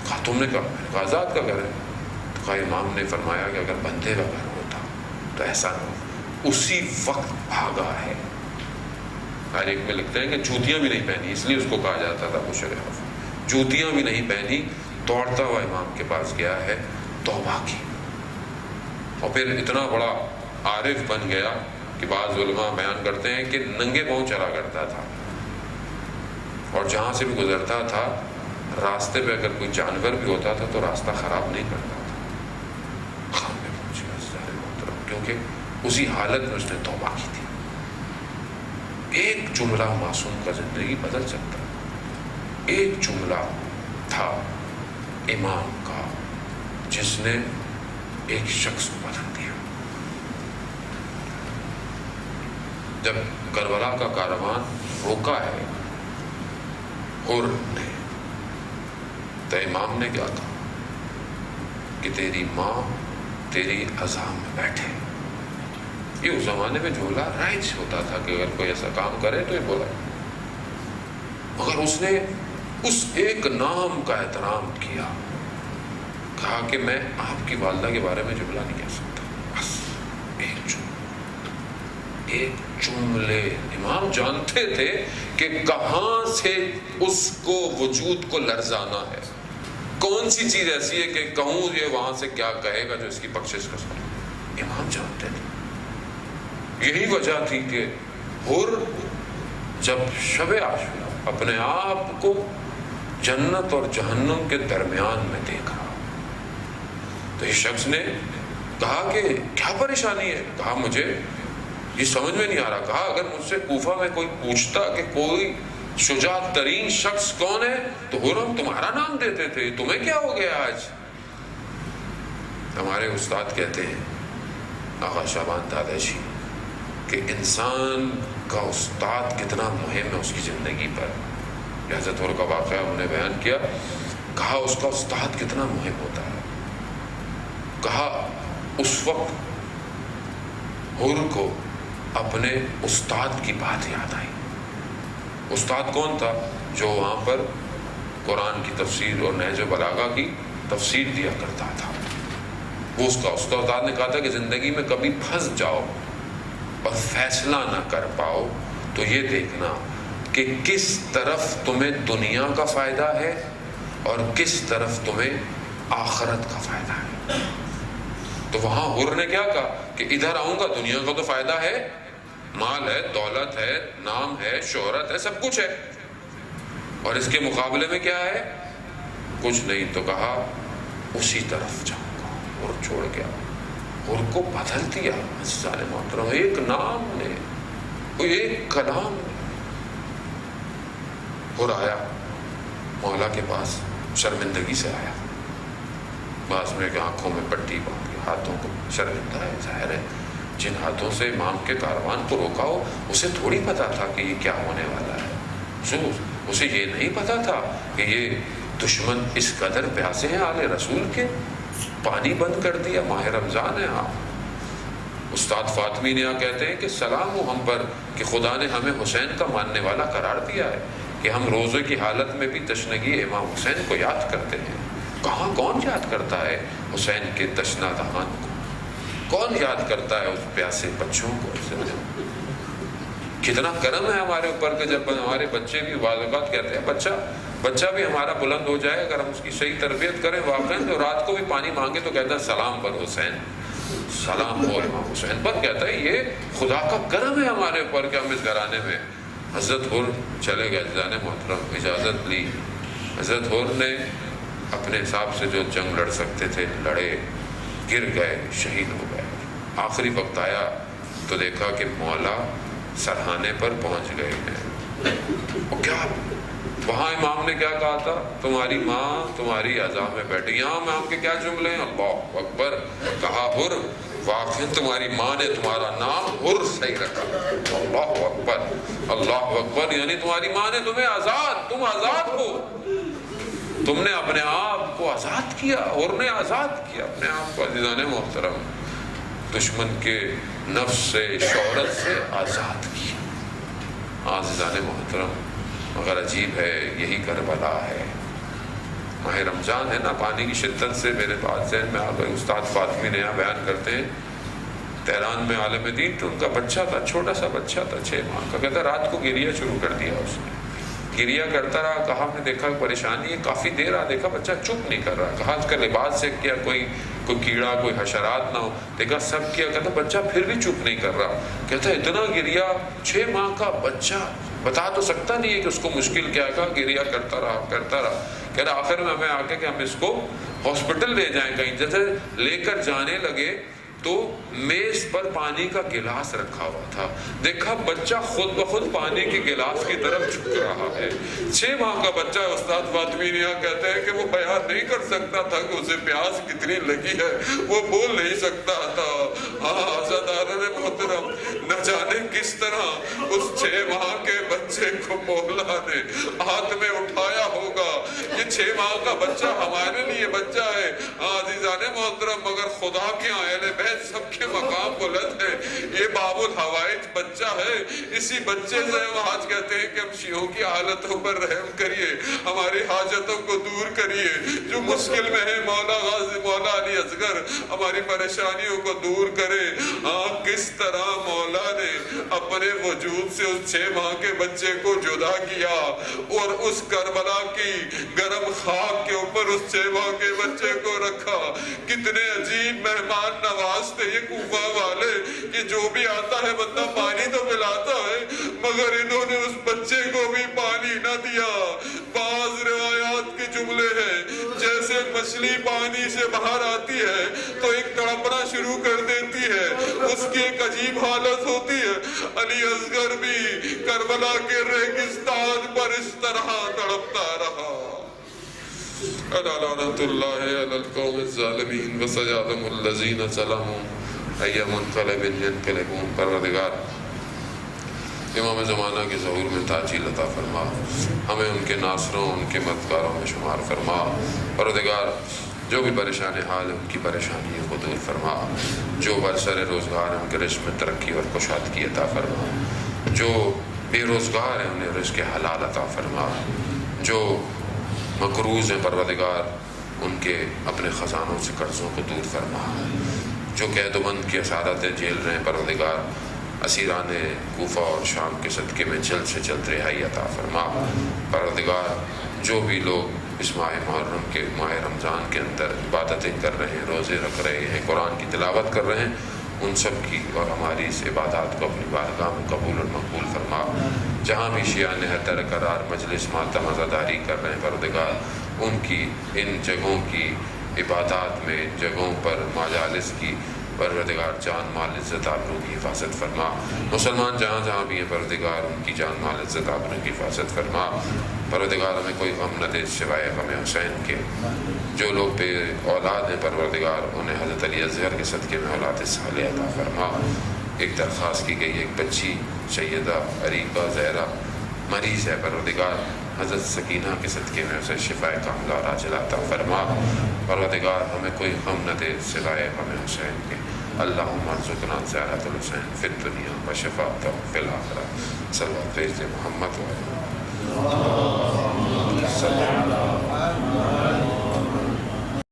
کہا تم نے کہا؟ میں نے کہا آزاد کا گھر ہے۔ تو کہا امام نے فرمایا کہ اگر بندے کا گھر ہوتا تو ایسا نہ ہو۔ اسی وقت بھاگا ہے۔ تاریخ میں لکھتے ہیں کہ جوتیاں بھی نہیں پہنی، اس لیے اس کو کہا جاتا تھا مشر حافی۔ جوتیاں بھی نہیں پہنی، دوڑتا ہوا امام کے پاس گیا ہے، توبہ کی، اور پھر اتنا بڑا عارف بن گیا کہ بعض علماء بیان کرتے ہیں کہ ننگے پاؤں چلا کرتا تھا، اور جہاں سے بھی گزرتا تھا راستے پہ اگر کوئی جانور بھی ہوتا تھا تو راستہ خراب نہیں کرتا تھا۔ خام میں پہنچ گیا سارے محترم، کیونکہ اسی حالت میں اس نے توبہ کی تھی۔ ایک جملہ معصوم کا زندگی بدل سکتا ہے۔ ایک جملہ تھا امام کا جس نے ایک شخص کو بدل دیا۔ جب کربلا کا کاروان روکا ہے حر نے، تو امام نے کیا کہا کہ تیری ماں تیری عزا میں بیٹھے۔ یہ اس زمانے میں جملہ رائج ہوتا تھا کہ اگر کوئی ایسا کام کرے تو یہ بولا، مگر اس نے اس ایک نام کا احترام کیا، کہا کہ میں آپ کی والدہ کے بارے میں جملہ نہیں کہہ سکتا، بس ایک جملہ، ایک جملے۔ امام جانتے تھے کہ کہاں سے اس کو وجود کو لرزانا ہے، کون سی چیز ایسی ہے کہ کہوں یہ وہاں سے کیا کہے گا جو اس کی بخشش کر سکے۔ امام جانتے تھے۔ یہی وجہ تھی کہ حر جب شب عاشورہ اپنے آپ کو جنت اور جہنم کے درمیان میں دیکھ رہا، تو اس شخص نے کہا کہ کیا پریشانی ہے؟ کہا مجھے یہ سمجھ میں نہیں آ رہا۔ کہا اگر مجھ سے کوفہ میں کوئی پوچھتا کہ کوئی شجاع ترین شخص کون ہے تو ہم تمہارا نام دیتے تھے، تمہیں کیا ہو گیا آج؟ ہمارے استاد کہتے ہیں آقا شعبان داداشی کہ انسان کا استاد کتنا مہم ہے اس کی زندگی پر۔ حضرت عمر کا واقعہ انہوں نے بیان کیا، کہا اس کا استاد کتنا مہم ہوتا ہے۔ کہا اس وقت حر کو اپنے استاد کی بات یاد آئی. استاد کون تھا؟ جو وہاں پر قرآن کی تفسیر اور نہج بلاغہ کی تفسیر دیا کرتا تھا. وہ اس کا استاد نے کہا تھا کہ زندگی میں کبھی پھنس جاؤ اور فیصلہ نہ کر پاؤ تو یہ دیکھنا کہ کس طرف تمہیں دنیا کا فائدہ ہے اور کس طرف تمہیں آخرت کا فائدہ ہے. تو وہاں حر نے کیا کہا کہ ادھر آؤں گا دنیا کا تو فائدہ ہے، مال ہے، دولت ہے، نام ہے، شہرت ہے، سب کچھ ہے، اور اس کے مقابلے میں کیا ہے؟ کچھ نہیں. تو کہا اسی طرف جاؤں گا اور چھوڑ گیا. حر کو بدل دیا عزیزان محترم، ایک نام نے، کوئی ایک کلام نے. حر آیا مولا کے پاس، شرمندگی سے آیا، بعض میں کہ آنکھوں میں پٹی باندھ کے، ہاتھوں کو شرمندہ ہے. ظاہر ہے جن ہاتھوں سے امام کے کاروان کو روکا ہو اسے تھوڑی پتا تھا کہ یہ کیا ہونے والا ہے. اسے یہ نہیں پتا تھا کہ یہ دشمن اس قدر پیاسے ہیں آل رسول کے. پانی بند کر دیا، ماہ رمضان ہے. استاد فاطمی نے کہتے ہیں کہ سلام ہو ہم پر کہ خدا نے ہمیں حسین کا ماننے والا قرار دیا ہے کہ ہم روزے کی حالت میں بھی تشنگی امام حسین کو یاد کرتے ہیں. کہاں کون یاد کرتا ہے حسین کے تشنہ دہان کو؟ کون یاد کرتا ہے اس پیاسے بچوں کو؟ کتنا کرم ہے ہمارے اوپر کہ جب ہمارے بچے بھی بعض اوقات کہتے ہیں بچہ بھی ہمارا بلند ہو جائے اگر ہم اس کی صحیح تربیت کریں واقعی، تو رات کو بھی پانی مانگے تو کہتا ہے سلام پر حسین، سلام ہو امام حسین پر. کہتا ہے یہ خدا کا کرم ہے ہمارے اوپر کہ ہم اس گھرانے میں. حضرت حر چلے گئے، جانے محترم اجازت لی. حضرت حر نے اپنے حساب سے جو جنگ لڑ سکتے تھے لڑے، گر گئے، شہید ہو گئے. آخری وقت آیا تو دیکھا کہ مولا سرحانے پر پہنچ گئے ہیں. کیا وہاں امام نے کیا کہا تھا؟ تمہاری ماں تمہاری اعضاء میں بیٹھی. یہاں امام کے کیا جملے ہیں؟ اللہ اکبر. کہا حر، واقعی تمہاری ماں نے تمہارا نام حر صحیح رکھا. اللہ اکبر، اللہ اکبر. یعنی تمہاری ماں نے تمہیں آزاد، تم آزاد ہو، تم نے اپنے آپ کو آزاد کیا. حر نے آزاد کیا اپنے آپ کو. عزیزان محترم، دشمن کے نفس سے، شہرت سے آزاد کیا. عزیزان محترم، مگر عجیب ہے یہی کربلا ہے. ماہ رمضان ہے نا، پانی کی شدت سے میرے پاس ذہن میں آ گئی. استاد فاطمی نے یہاں بیان کرتے ہیں تہران میں عالم دین، تو ان کا بچہ تھا، چھوٹا سا بچہ تھا 6 ماہ کا. کہتا رات کو گریہ شروع کر دیا اس نے. گریہ کرتا رہا. کہا ہم نے دیکھا پریشانی ہے، کافی دیر آ دیکھا بچہ چپ نہیں کر رہا. کہا اس کا لباس چیک کیا، کوئی کیڑا کوئی حشرات نہ ہو. دیکھا سب کیا. کہتا بچہ پھر بھی چپ نہیں کر رہا. کہتا اتنا گریہ، 6 ماہ کا بچہ بتا تو سکتا نہیں ہے کہ اس کو مشکل کیا. کہا گریہ کرتا رہا کرتا رہا. کہہ رہا آخر میں ہمیں آ کے کہ ہم اس کو ہاسپٹل لے جائیں. کہیں جیسے لے کر جانے لگے تو میز پر پانی کا گلاس رکھا ہوا تھا. دیکھا بچہ خود بخود پانی کے گلاس کی طرف جھک رہا ہے. 6 ماہ کا بچہ. استاد فاطمی یہاں کہتے ہیں کہ وہ بیان نہیں کر سکتا تھا کہ اسے پیاس کتنی لگی ہے، وہ بول نہیں سکتا تھا. عزیزان محترم، نہ جانے کس طرح اس 6 ماہ کے بچے کو مولا نے ہاتھ میں اٹھایا ہوگا. یہ 6 ماہ کا بچہ ہمارے لیے بچہ ہے عزیزان محترم، مگر خدا کے اہل بیت سب کے مقام بلند ہے. یہ باب الحوائج بچہ ہے. اسی بچے سے ہم آج کہتے ہیں کہ ہم شیعوں کی حالتوں پر رحم کریے، ہماری حاجتوں کو دور کریے. جو مشکل میں ہے مولا غازی مولا علی اصغر ہماری پریشانیوں کو دور کرے. کس طرح مولا نے اپنے وجود سے اس 6 ماہ کے بچے کو جدا کیا اور اس کربلا کی گرم خاک کے اوپر اس 6 ماہ کے بچے کو رکھا. کتنے عجیب مہمان نواز تھے یہ کوفہ والے کہ جو بھی آتا ہے بندہ پانی تو پلاتا ہے، مگر انہوں نے اس بچے کو بھی پانی نہ دیا. بعض روایات کے جملے ہیں جیسے مچھلی پانی سے باہر آتی ہے تو ایک تڑپنا شروع کر دیتی ہے، اس کی ایک عجیب حالت ہوتی ہے. علی اصغر بھی کربلا کے ریگستان پر اس طرح تڑپتا رہا. لعنت اللہ علی القوم الظالمین وسيعلم الذین ظلموا ای منقلب ینقلبون. پروردگار امام زمانہ کے ظہور میں تاجیل عطا فرما، ہمیں ان کے ناصروں ان کے مددگاروں میں شمار فرما. پروردگار جو بھی پریشان حال ہے ان کی پریشانیوں کو دور فرما، جو برسر روزگار ان کے رزق میں ترقی اور کشادگی عطا فرما، جو بے روزگار ہیں انہیں رزق حلال عطا فرما، جو مقروض ہیں پروردگار ان کے اپنے خزانوں سے قرضوں کو دور فرما، جو قید و بند کی اسارتیں جھیل رہے ہیں پروردگار اسیران کوفہ اور شام کے صدقے میں جلد سے جلد رہائی عطا فرما۔ پروردگار جو بھی لوگ اس ماہ محرم کے ماہ رمضان کے اندر عبادتیں کر رہے ہیں، روزے رکھ رہے ہیں، قرآن کی تلاوت کر رہے ہیں، ان سب کی اور ہماری اس عبادات کو اپنی بارگاہ میں قبول اور مقبول فرما۔ جہاں بھی شیعان حیدر قرار مجلس ماتم عزاداری کر رہے ہیں پروردگار ان کی ان جگہوں کی عبادات میں جگہوں پر مجالس کی پروردگار جان مال عزت آبرو کی حفاظت فرما۔ مسلمان جہاں جہاں بھی ہیں پروردگار ان کی جان مال عزت آبرو کی حفاظت فرما۔ پروردگار ہمیں کوئی غم نہ دے سوائے غم حسین کے۔ جو لوگ بے اولاد ہیں پروردگار انہیں حضرت علی اصغر کے صدقے میں اولاد صالحہ عطا فرما۔ ایک درخواست کی گئی، ایک بچی سیدہ عریقہ زہرا مریض ہے پروردگار حضرت سکینہ کے صدقے میں اسے شفاء کاملہ اور عاجلہ عطا فرما۔ پروردگار ہمیں کوئی غم نہ دے سوائے غم حسین کے۔ اللہم ارزقنا زیارت الحسین فی الدنیا و شفاعتہ فی الآخرہ۔ صلوات پیش محمد و علیہ